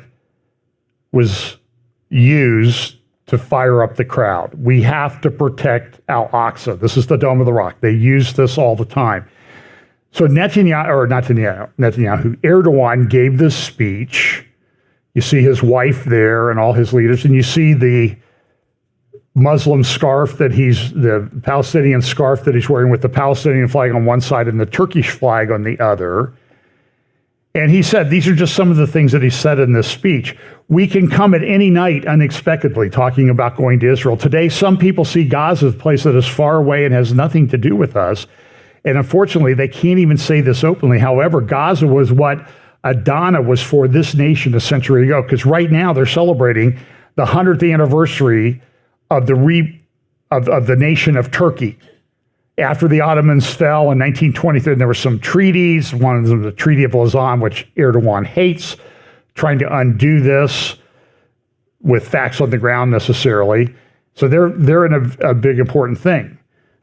was used to fire up the crowd. We have to protect AlOza. This is the Dome of the Rock. They use this all the time. So Netanyahu, Erdogan gave this speech. You see his wife there and all his leaders, and you see the Muslim scarf the Palestinian scarf that he's wearing with the Palestinian flag on one side and the Turkish flag on the other. And he said, these are just some of the things that he said in this speech. We can come at any night unexpectedly, talking about going to Israel. Today, some people see Gaza as a place that is far away and has nothing to do with us. And unfortunately, they can't even say this openly. However, Gaza was what Adana was for this nation a century ago, because right now they're celebrating the 100th anniversary of the nation of Turkey. After the Ottomans fell in 1923, there were some treaties, one of them the Treaty of Lausanne, which Erdogan hates, trying to undo this with facts on the ground necessarily. So they're in a big important thing.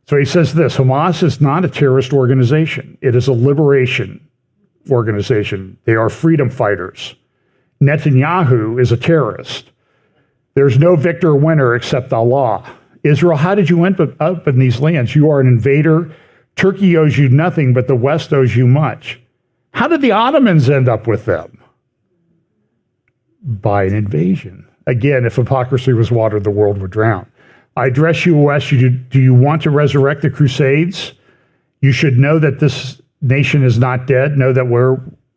So he says this: Hamas is not a terrorist organization. It is a liberation organization. They are freedom fighters. Netanyahu is a terrorist. There's no victor or winner except Allah. Israel, how did you end up in these lands? You are an invader. Turkey owes you nothing, but the West owes you much. How did the Ottomans end up with them? By an invasion. Again, if hypocrisy was water, the world would drown. I address you, West, do you want to resurrect the Crusades? You should know that this nation is not dead. Know that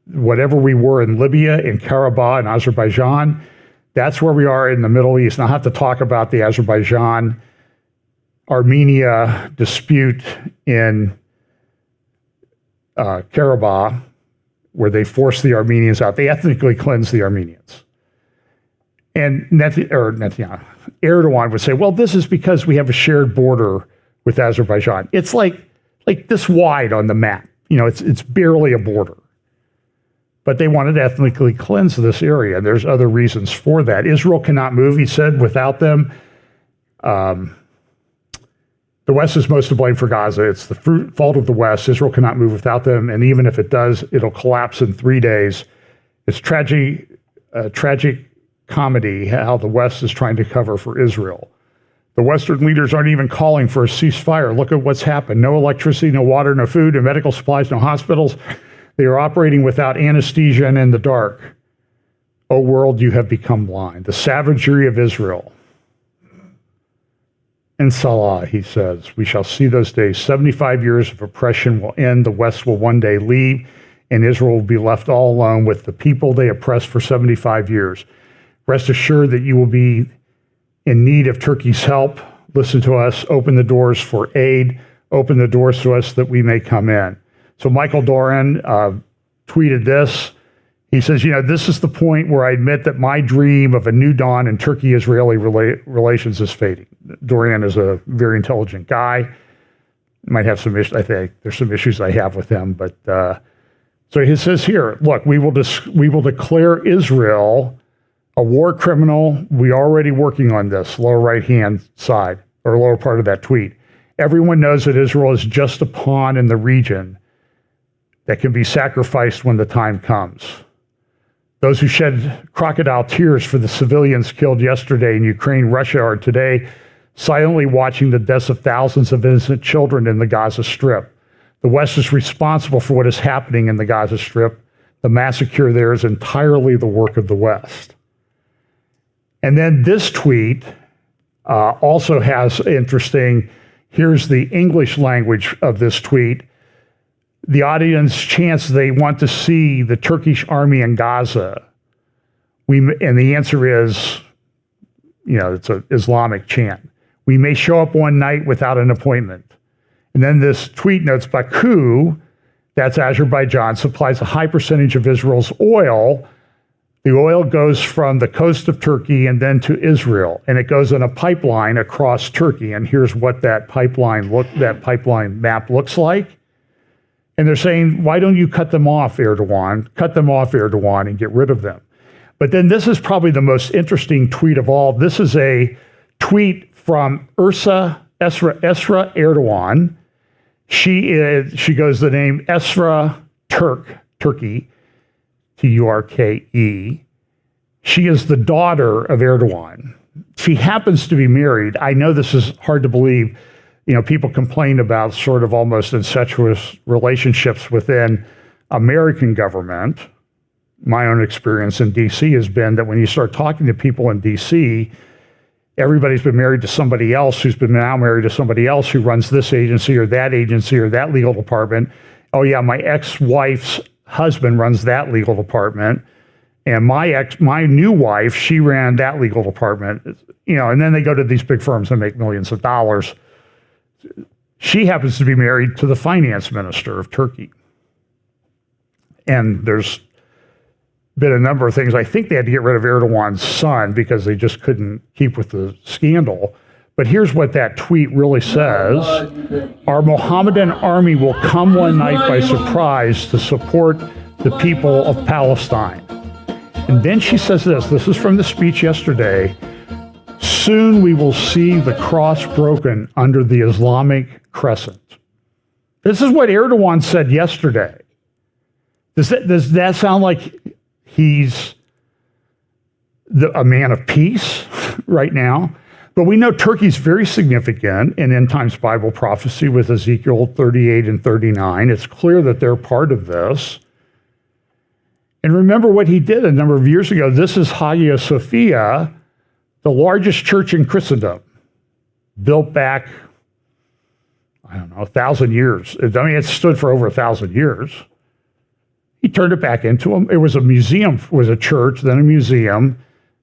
whatever we were in Libya, in Karabakh, and Azerbaijan, that's where we are in the Middle East. And I'll have to talk about the Azerbaijan-Armenia dispute in Karabakh, where they forced the Armenians out. They ethnically cleansed the Armenians. And Netanyahu, Erdogan would say, well, this is because we have a shared border with Azerbaijan. It's like this wide on the map. It's barely a border. But they wanted to ethnically cleanse this area. And there's other reasons for that. Israel cannot move, he said, without them. The West is most to blame for Gaza. It's the fault of the West. Israel cannot move without them. And even if it does, it'll collapse in 3 days. It's tragic comedy how the West is trying to cover for Israel. The Western leaders aren't even calling for a ceasefire. Look at what's happened. No electricity, no water, no food, no medical supplies, no hospitals. They are operating without anesthesia and in the dark. O world, you have become blind. The savagery of Israel. In Salah, he says, we shall see those days. 75 years of oppression will end. The West will one day leave, and Israel will be left all alone with the people they oppressed for 75 years. Rest assured that you will be in need of Turkey's help. Listen to us. Open the doors for aid. Open the doors to us that we may come in. So Michael Doran tweeted this. He says, this is the point where I admit that my dream of a new dawn in Turkey-Israeli relations is fading. Doran is a very intelligent guy. Might have some issues. I think there's some issues I have with him. But so he says here, look, we will declare Israel a war criminal. We are already working on this, lower right-hand side, or lower part of that tweet. Everyone knows that Israel is just a pawn in the region that can be sacrificed when the time comes. Those who shed crocodile tears for the civilians killed yesterday in Ukraine, Russia, are today silently watching the deaths of thousands of innocent children in the Gaza Strip. The West is responsible for what is happening in the Gaza Strip. The massacre there is entirely the work of the West. And then this tweet also has interesting, here's the English language of this tweet. The audience chants they want to see the Turkish army in Gaza. And the answer is, it's an Islamic chant. We may show up one night without an appointment. And then this tweet notes Baku, that's Azerbaijan, supplies a high percentage of Israel's oil. The oil goes from the coast of Turkey and then to Israel, and it goes in a pipeline across Turkey. And here's what that pipeline map looks like. And they're saying, why don't you cut them off, Erdogan? Cut them off, Erdogan, and get rid of them. But then this is probably the most interesting tweet of all. This is a tweet from Esra Erdogan. She goes the name Esra Turkey, Turke. She is the daughter of Erdogan. She happens to be married. I know this is hard to believe. People complain about sort of almost incestuous relationships within American government. My own experience in D.C. has been that when you start talking to people in D.C., everybody's been married to somebody else who's been now married to somebody else who runs this agency or that legal department. Oh yeah, my ex-wife's husband runs that legal department. And my new wife, she ran that legal department. And then they go to these big firms and make millions of dollars. She happens to be married to the finance minister of Turkey. And there's been a number of things. I think they had to get rid of Erdogan's son because they just couldn't keep with the scandal. But here's what that tweet really says. Our Mohammedan army will come one night by surprise to support the people of Palestine. And then she says this is from the speech yesterday. Soon we will see the cross broken under the Islamic crescent. This is what Erdogan said yesterday. Does that sound like he's a man of peace right now? But we know Turkey's very significant in end times Bible prophecy with Ezekiel 38 and 39. It's clear that they're part of this. And remember what he did a number of years ago. This is Hagia Sophia, the largest church in Christendom, built back, I don't know, 1,000 years. I mean, it stood for over 1,000 years. He turned it back into it was a museum, it was a church, then a museum.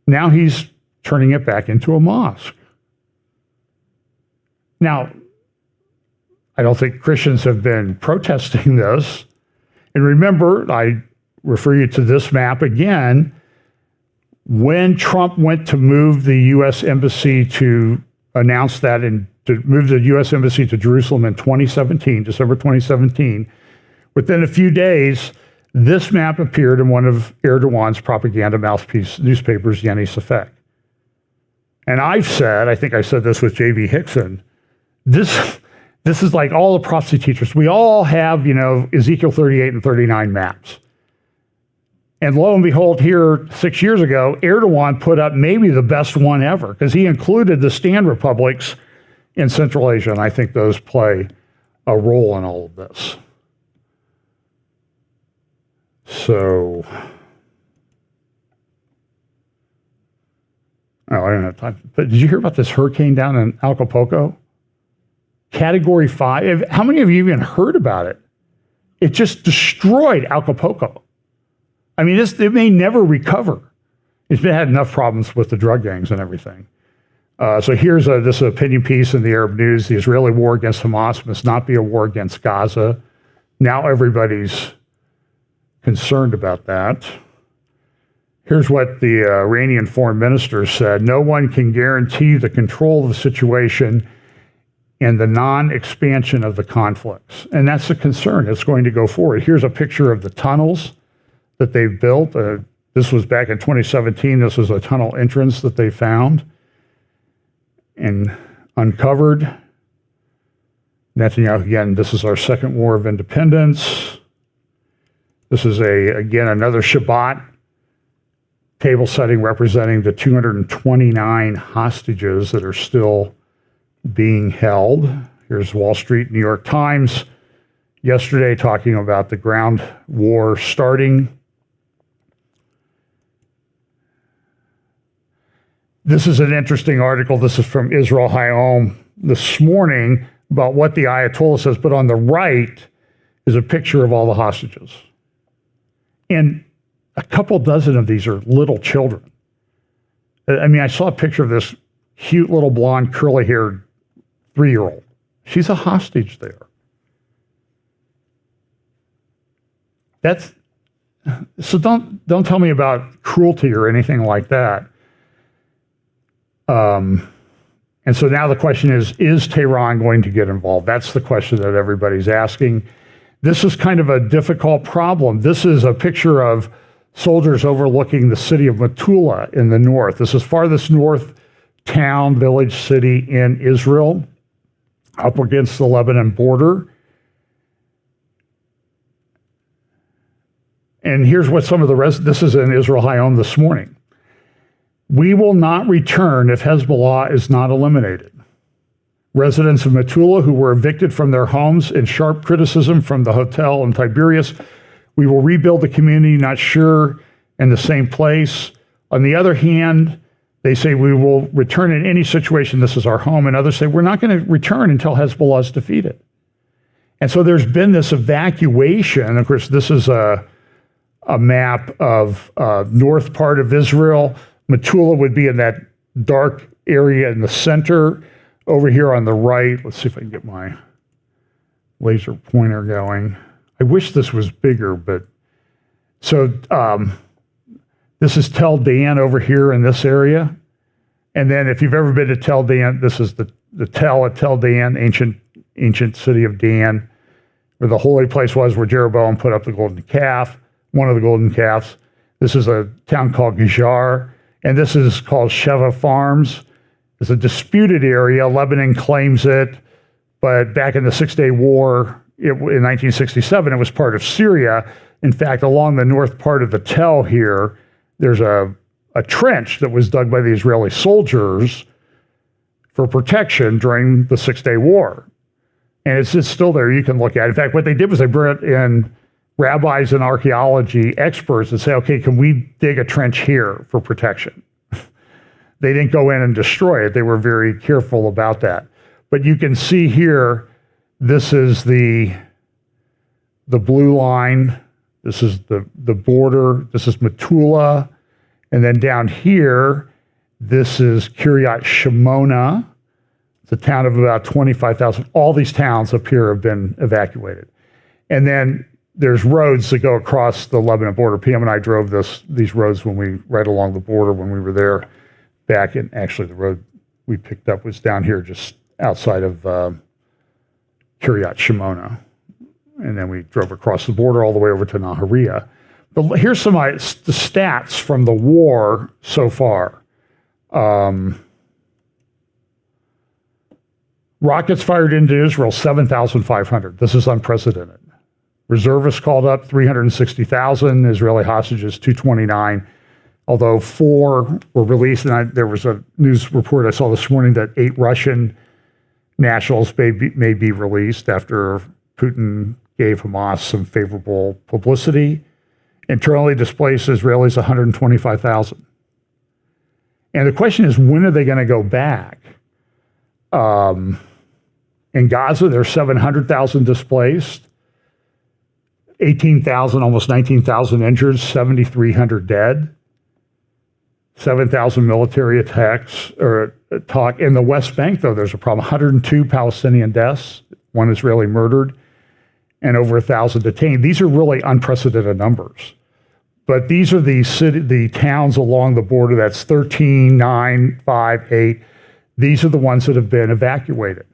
Now he's turning it back into a mosque. Now, I don't think Christians have been protesting this. And remember, I refer you to this map again. When Trump went to move the U.S. Embassy to announce that and to move the U.S. Embassy to Jerusalem in 2017, December 2017, within a few days, this map appeared in one of Erdogan's propaganda mouthpiece newspapers, JNS Article. And I've said, I think I said this with J.B. Hickson, this is like all the prophecy teachers. We all have, Ezekiel 38 and 39 maps. And lo and behold, here 6 years ago, Erdogan put up maybe the best one ever because he included the stand republics in Central Asia. And I think those play a role in all of this. So, I don't have time. But did you hear about this hurricane down in Acapulco? Category 5. How many of you even heard about it? It just destroyed Acapulco. I mean, it may never recover. It's had enough problems with the drug gangs and everything. So here's this opinion piece in the Arab News. The Israeli war against Hamas must not be a war against Gaza. Now everybody's concerned about that. Here's what the Iranian foreign minister said. No one can guarantee the control of the situation and the non-expansion of the conflicts. And that's the concern. It's going to go forward. Here's a picture of the tunnels that they've built. This was back in 2017. This was a tunnel entrance that they found and uncovered. Netanyahu, again, this is our second war of independence. This is, again, another Shabbat table setting representing the 229 hostages that are still being held. Here's Wall Street, New York Times, yesterday talking about the ground war starting. This is an interesting article. This is from Israel Hayom this morning about what the Ayatollah says, but on the right is a picture of all the hostages. And a couple dozen of these are little children. I mean, I saw a picture of this cute little blonde, curly-haired 3-year-old. She's a hostage there. So don't tell me about cruelty or anything like that. And so now the question is Tehran going to get involved? That's the question that everybody's asking. This is kind of a difficult problem. This is a picture of soldiers overlooking the city of Metula in the north. This is farthest north town, village, city in Israel, up against the Lebanon border. And here's what some of the rest, this is in Israel Hayom this morning. We will not return if Hezbollah is not eliminated. Residents of Metula who were evicted from their homes in sharp criticism from the hotel in Tiberias, we will rebuild the community, not sure in the same place. On the other hand, they say we will return in any situation, this is our home. And others say we're not going to return until Hezbollah is defeated. And so there's been this evacuation. Of course, this is a map of north part of Israel. Metula would be in that dark area in the center. Over here on the right, let's see if I can get my laser pointer going. I wish this was bigger, but so this is Tel Dan over here in this area. And then if you've ever been to Tel Dan, this is the Tel at Tel Dan, ancient city of Dan, where the holy place was, where Jeroboam put up the golden calf, one of the golden calves. This is a town called Gejar, and this is called Sheva Farms. It's a disputed area. Lebanon claims it, but back in the Six-Day War in 1967, it was part of Syria. In fact, along the north part of the Tel here, there's a trench that was dug by the Israeli soldiers for protection during the Six-Day War. And it's still there. You can look at it. In fact, what they did was they brought in rabbis and archaeology experts and say, okay, can we dig a trench here for protection? They didn't go in and destroy it. They were very careful about that. But you can see here, this is the blue line. This is the border. This is Metula. And then down here, this is Kiryat Shimona. It's a town of about 25,000. All these towns up here have been evacuated. And then there's roads that go across the Lebanon border. PM and I drove these roads right along the border when we were there back in, actually the road we picked up was down here just outside of Kiryat Shimona. And then we drove across the border all the way over to Nahariya. But here's the stats from the war so far. Rockets fired into Israel, 7,500. This is unprecedented. Reservists called up, 360,000. Israeli hostages, 229. Although 4 were released, and there was a news report I saw this morning that 8 Russian nationals may be released after Putin gave Hamas some favorable publicity. Internally displaced Israelis, 125,000. And the question is, when are they going to go back? In Gaza, there's 700,000 displaced, 18,000, almost 19,000 injured, 7,300 dead, 7,000 military attacks or talk. In the West Bank, though, there's a problem. 102 Palestinian deaths, 1 Israeli murdered, and over 1,000 detained. These are really unprecedented numbers. But these are the towns along the border. That's 13, 9, 5, 8. These are the ones that have been evacuated.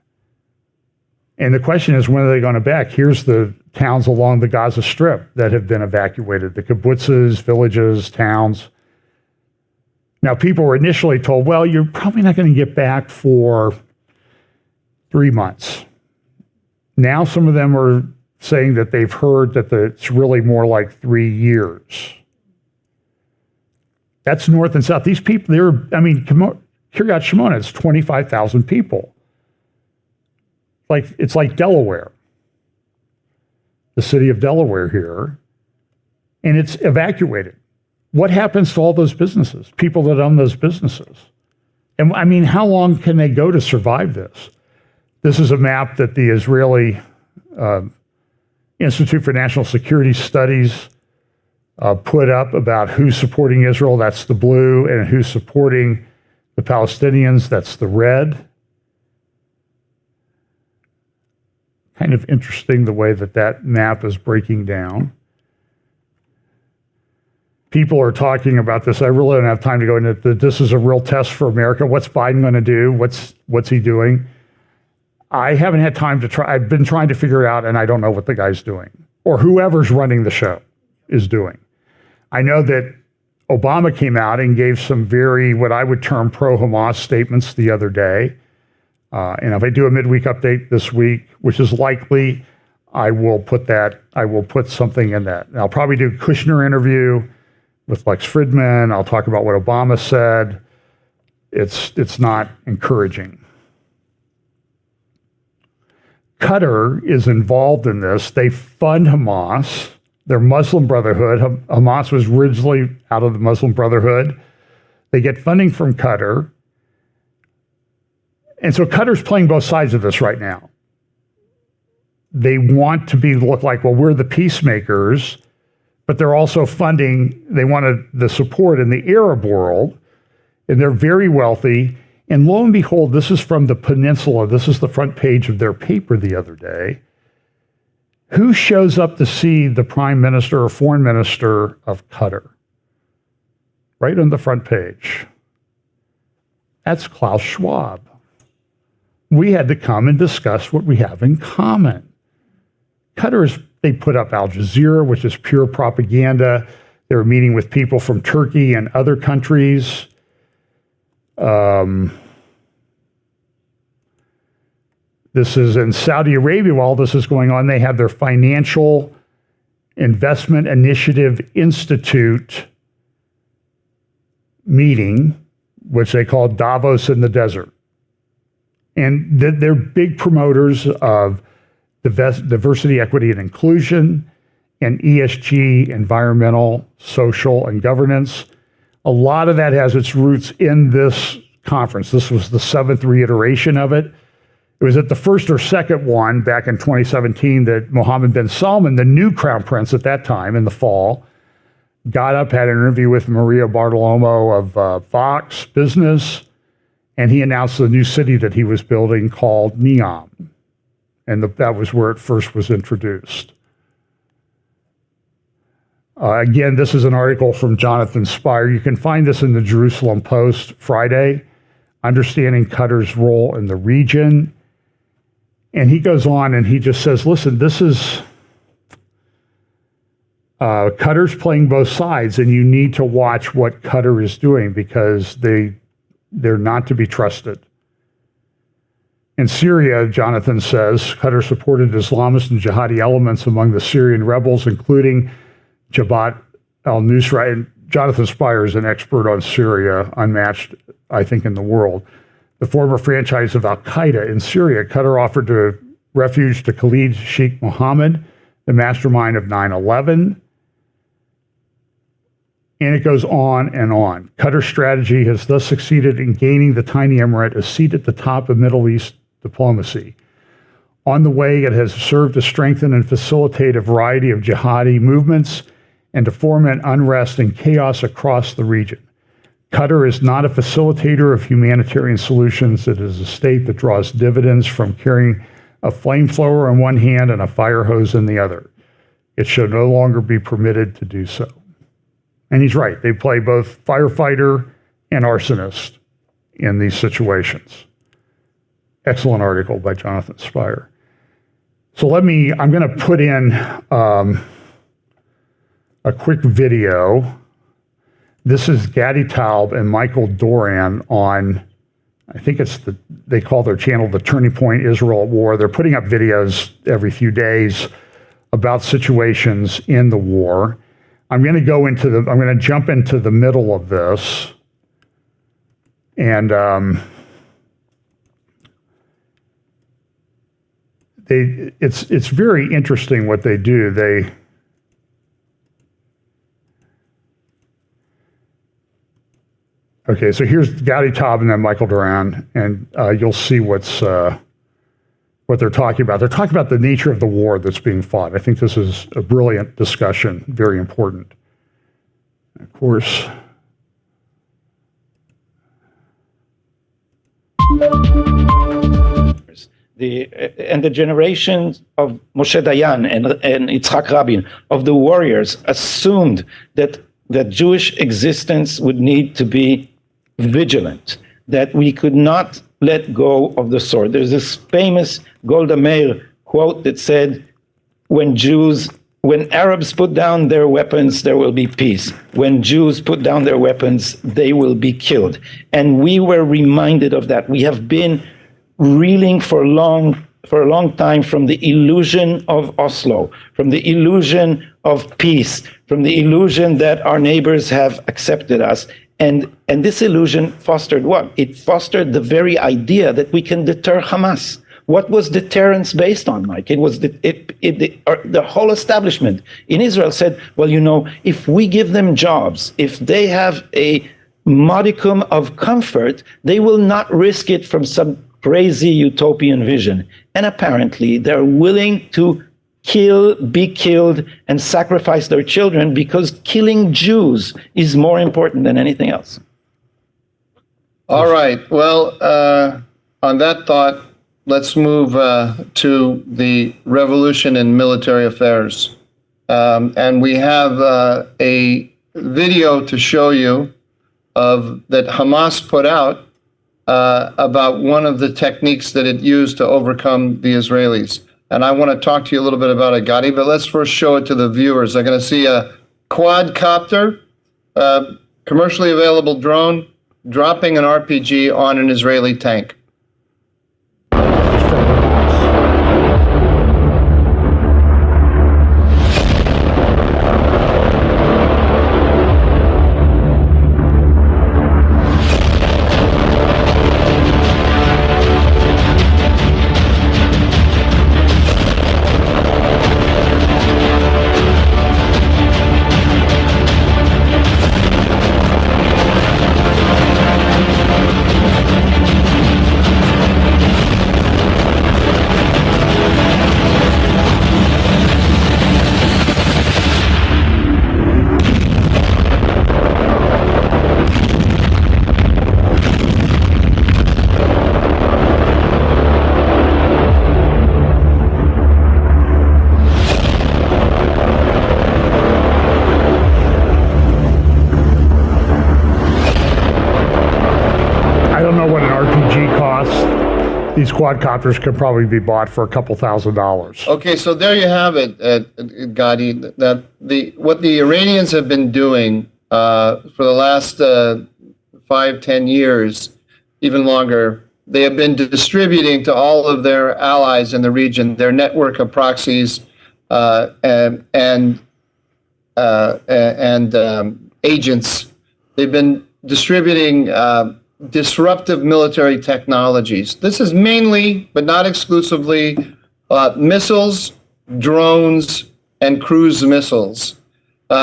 And the question is, when are they going back? Here's the towns along the Gaza Strip that have been evacuated, the kibbutzes, villages, towns. Now, people were initially told, well, you're probably not going to get back for 3 months. Now, some of them are saying that they've heard that it's really more like 3 years. That's north and south. These people, Kiryat Shimona is 25,000 people. It's like Delaware, the city of Delaware here, and it's evacuated. What happens to all those businesses, people that own those businesses? And how long can they go to survive this? This is a map that the Israeli Institute for National Security Studies put up about who's supporting Israel, that's the blue, and who's supporting the Palestinians, that's the red. Kind of interesting the way that map is breaking down. People are talking about this. I really don't have time to go into it. This is a real test for America. What's Biden going to do? What's he doing? I haven't had time to try. I've been trying to figure it out, and I don't know what the guy's doing, or whoever's running the show is doing. I know that Obama came out and gave some very, what I would term, pro-Hamas statements the other day. And if I do a midweek update this week, which is likely, I will put something in that. And I'll probably do a Kushner interview with Lex Fridman. I'll talk about what Obama said. It's not encouraging. Qatar is involved in this. They fund Hamas. They're Muslim Brotherhood. Hamas was originally out of the Muslim Brotherhood. They get funding from Qatar. And so Qatar's playing both sides of this right now. They want to look like, well, we're the peacemakers, but they're also funding, they wanted the support in the Arab world, and they're very wealthy. And lo and behold, this is from the Peninsula. This is the front page of their paper the other day. Who shows up to see the prime minister or foreign minister of Qatar? Right on the front page. That's Klaus Schwab. We had to come and discuss what we have in common. Qatar they put up Al Jazeera, which is pure propaganda. They were meeting with people from Turkey and other countries. This is in Saudi Arabia. While this is going on, they have their Financial Investment Initiative Institute meeting, which they call Davos in the Desert. And they're big promoters of diversity, equity, and inclusion, and ESG, environmental, social, and governance. A lot of that has its roots in this conference. This was the 7th reiteration of it. It was at the first or second one back in 2017 that Mohammed bin Salman, the new crown prince at that time in the fall, got up, had an interview with Maria Bartiromo of Fox Business, and he announced the new city that he was building called Neom. And that was where it first was introduced. Again, this is an article from Jonathan Spire. You can find this in the Jerusalem Post Friday, Understanding Qatar's Role in the Region. And he goes on and he just says, listen, this is Qatar's playing both sides, and you need to watch what Qatar is doing because they're not to be trusted. In Syria, Jonathan says, Qatar supported Islamist and jihadi elements among the Syrian rebels, including Jabhat al-Nusra. And Jonathan Spire is an expert on Syria, unmatched, I think, in the world. The former franchise of al-Qaeda in Syria. Qatar offered refuge to Khalid Sheikh Mohammed, the mastermind of 9/11. And it goes on and on. Qatar's strategy has thus succeeded in gaining the tiny emirate a seat at the top of Middle East diplomacy. On the way, it has served to strengthen and facilitate a variety of jihadi movements and to foment unrest and chaos across the region. Qatar is not a facilitator of humanitarian solutions. It is a state that draws dividends from carrying a flamethrower in one hand and a fire hose in the other. It should no longer be permitted to do so. And he's right. They play both firefighter and arsonist in these situations. Excellent article by Jonathan Spire. So I'm going to put in a quick video. This is Gadi Taub and Michael Doran on, I think they call their channel The Turning Point Israel at War. They're putting up videos every few days about situations in the war. I'm going to jump into the middle of this. And it's very interesting what they do. Okay, so here's Gadi Taub and then Michael Doran, and you'll see what they're talking about. They're talking about the nature of the war that's being fought. I think this is a brilliant discussion, very important. Of course. The generations of Moshe Dayan and Yitzhak Rabin, of the warriors, assumed that Jewish existence would need to be vigilant, that we could not let go of the sword. There's this famous Golda Meir quote that said, when Arabs put down their weapons, there will be peace. When Jews put down their weapons, they will be killed. And we were reminded of that. We have been reeling for a long time from the illusion of Oslo, from the illusion of peace, from the illusion that our neighbors have accepted us. And this illusion fostered what? It fostered the very idea that we can deter Hamas. What was deterrence based on, Mike? It was the whole establishment in Israel said, well, if we give them jobs, if they have a modicum of comfort, they will not risk it from crazy utopian vision. And apparently they're willing to be killed, and sacrifice their children because killing Jews is more important than anything else. All right. Well, on that thought, let's move to the revolution in military affairs. And we have a video to show you that Hamas put out about one of the techniques that it used to overcome the Israelis. And I want to talk to you a little bit about it, Gadi, but let's first show it to the viewers. They're going to see a quadcopter, commercially available drone, dropping an RPG on an Israeli tank. these quadcopters could probably be bought for a couple $1,000s. Okay, so there you have it, Gadi. That what the Iranians have been doing for the last 5-10 years, even longer, they have been distributing to all of their allies in the region their network of proxies and agents. They've been distributing disruptive military technologies. This is mainly, but not exclusively, missiles, drones, and cruise missiles,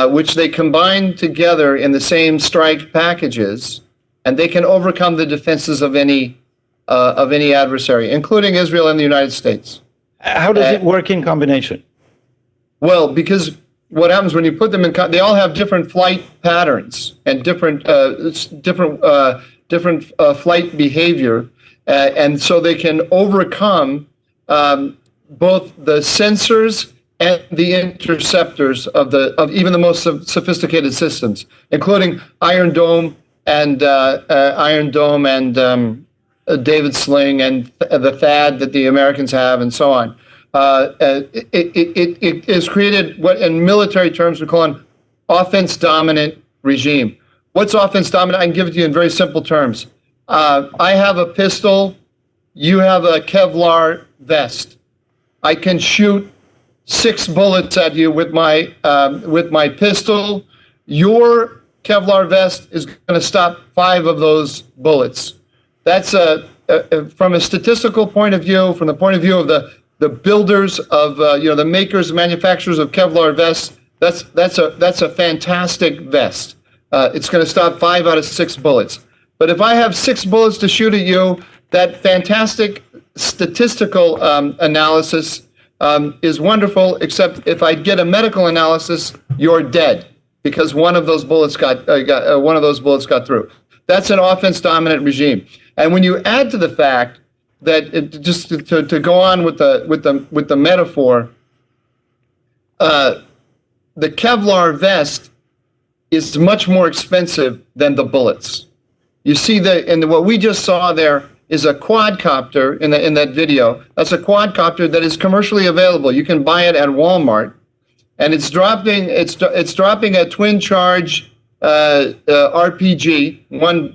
which they combine together in the same strike packages, and they can overcome the defenses of any adversary, including Israel and the United States. How does it work in combination? Well, because what happens when you put them in, they all have different flight patterns and different flight behavior, and so they can overcome both the sensors and the interceptors of even the most sophisticated systems, including Iron Dome and David Sling and the THAAD that the Americans have, and so on. It has created what in military terms we call an offense dominant regime. What's offense dominant? I can give it to you in very simple terms. I have a pistol, you have a Kevlar vest. I can shoot 6 bullets at you with my pistol. Your Kevlar vest is going to stop 5 of those bullets. That's from a statistical point of view, from the point of view of the builders of the makers, manufacturers of Kevlar vests. That's a fantastic vest. It's going to stop 5 out of 6 bullets. But if I have 6 bullets to shoot at you, that fantastic statistical analysis is wonderful. Except if I get a medical analysis, you're dead because one of those bullets got through. That's an offense-dominant regime. And when you add to the fact that just to go on with the metaphor, the Kevlar vest is much more expensive than the bullets. You see what we just saw there is a quadcopter in that video. That's a quadcopter that is commercially available. You can buy it at Walmart, and it's dropping a twin charge RPG.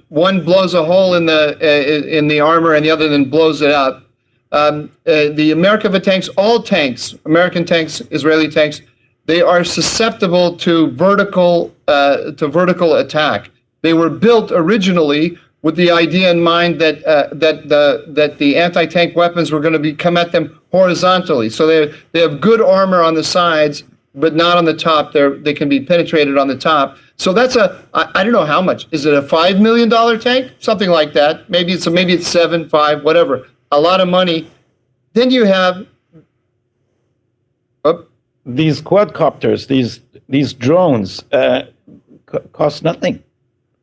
One blows a hole in the armor, and the other then blows it up. The American tanks, all tanks, American tanks, Israeli tanks, they are susceptible to vertical attack. They were built originally with the idea in mind that the anti-tank weapons were going to come at them horizontally. So they have good armor on the sides, but not on the top. They can be penetrated on the top. So that's I don't know how much. Is it a $5 million tank? Something like that. Maybe it's 7, 5, whatever. A lot of money. Then you have these quadcopters, these drones cost nothing.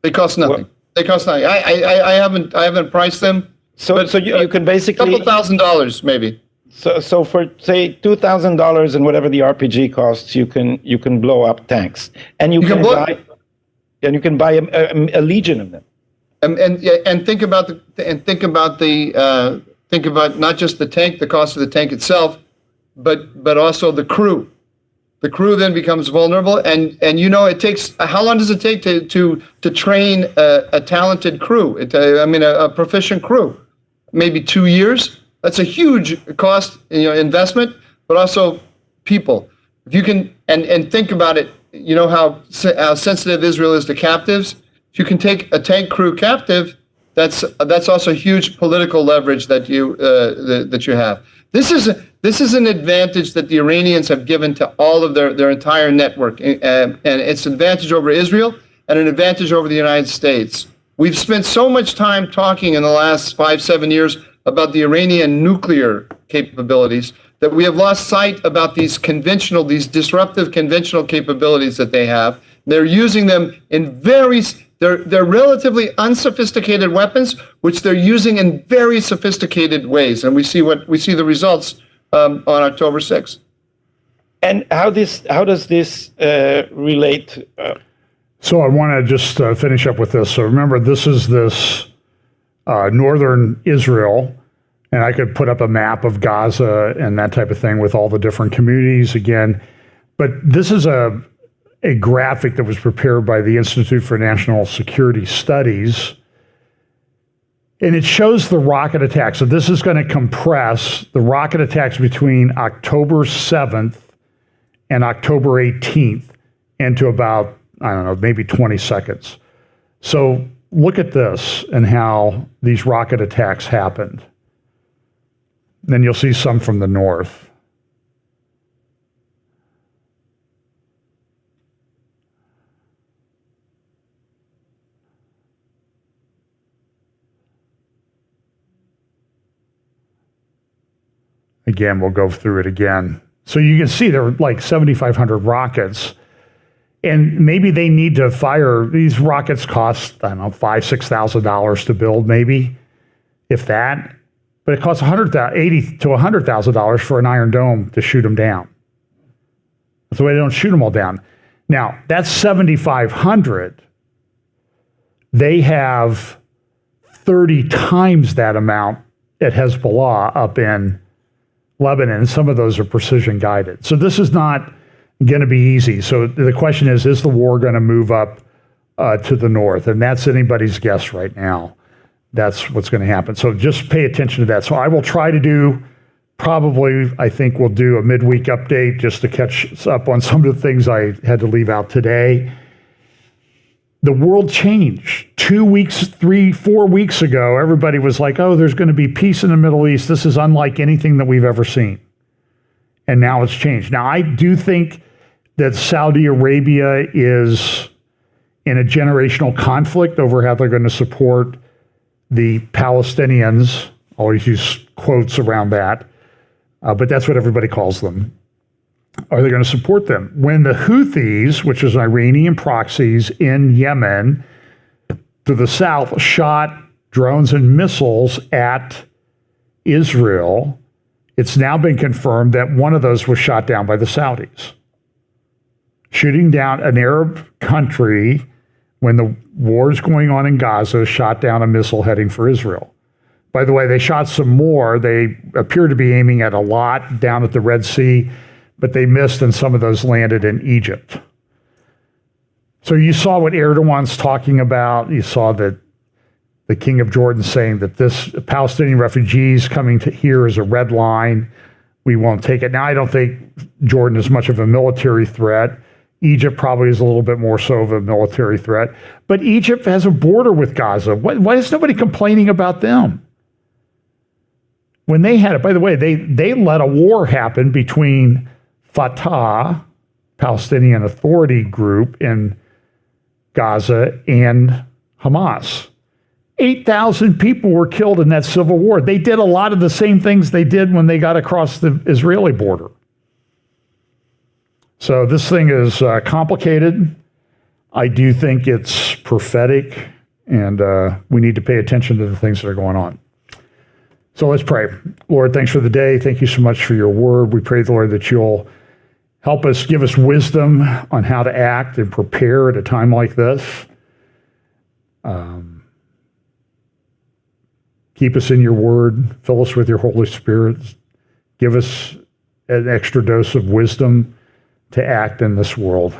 They cost nothing. They cost nothing. I haven't priced them. So you can basically $2,000 maybe. So for say $2,000 and whatever the RPG costs, you can blow up tanks, and you can buy a legion of them. And think about not just the tank, the cost of the tank itself, but also the crew. The crew then becomes vulnerable, and it takes, how long does it take to train a talented crew? A proficient crew, maybe 2 years. That's a huge cost, investment, but also people. If you can, and think about it, how sensitive Israel is to captives. If you can take a tank crew captive, that's also huge political leverage that you have. This is an advantage that the Iranians have given to all of their entire network, and it's an advantage over Israel and an advantage over the United States. We've spent so much time talking in the last 5-7 years about the Iranian nuclear capabilities that we have lost sight about these disruptive conventional capabilities that they have. They're using them in they're relatively unsophisticated weapons, which they're using in very sophisticated ways, and we see the results on October 6th. And how does this relate? So I want to just finish up with this. So remember, this is northern Israel, And I could put up a map of Gaza and that type of thing with all the different communities again. But this is a graphic that was prepared by the Institute for National Security Studies. And it shows the rocket attacks. So this is going to compress the rocket attacks between October 7th and October 18th into about, I don't know, maybe 20 seconds. So look at this and how these rocket attacks happened. Then you'll see some from the north. Again, we'll go through it again. So you can see there are like 7,500 rockets. And maybe they need to fire, these rockets cost, I don't know, $5,000, $6,000 to build maybe, if that. But it costs $80,000 to $100,000 for an Iron Dome to shoot them down. That's the way they don't shoot them all down. Now, that's 7,500. They have 30 times that amount at Hezbollah up in Lebanon. Some of those are precision guided. So this is not going to be easy. So the question is the war going to move up to the north? And that's anybody's guess right now. That's what's going to happen. So just pay attention to that. So I will try to do, probably, I think we'll do a midweek update just to catch up on some of the things I had to leave out today. The world changed 2 weeks, 4 weeks ago. Everybody was like, oh, there's going to be peace in the Middle East. This is unlike anything that we've ever seen. And now it's changed. Now, I do think that Saudi Arabia is in a generational conflict over how they're going to support the Palestinians. Always use quotes around that, but that's what everybody calls them. Are they going to support them? When the Houthis, which is Iranian proxies in Yemen, to the south, shot drones and missiles at Israel, it's now been confirmed that one of those was shot down by the Saudis. Shooting down an Arab country when the war is going on in Gaza, shot down a missile heading for Israel. By the way, they shot some more. They appear to be aiming at a lot down at the Red Sea, but they missed, and some of those landed in Egypt. So you saw what Erdogan's talking about. You saw that the King of Jordan saying that this Palestinian refugees coming to here is a red line. We won't take it. Now, I don't think Jordan is much of a military threat. Egypt probably is a little bit more so of a military threat. But Egypt has a border with Gaza. Why is nobody complaining about them? When they had it, by the way, they let a war happen between Fatah, Palestinian Authority group in Gaza, and Hamas. 8,000 people were killed in that civil war. They did a lot of the same things they did when they got across the Israeli border. So this thing is complicated. I do think it's prophetic, and we need to pay attention to the things that are going on. So let's pray. Lord, thanks for the day. Thank you so much for your word. We pray, Lord, that you'll help us, give us wisdom on how to act and prepare at a time like this. Keep us in your word. Fill us with your Holy Spirit. Give us an extra dose of wisdom to act in this world.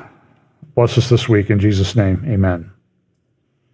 Bless us this week in Jesus' name. Amen.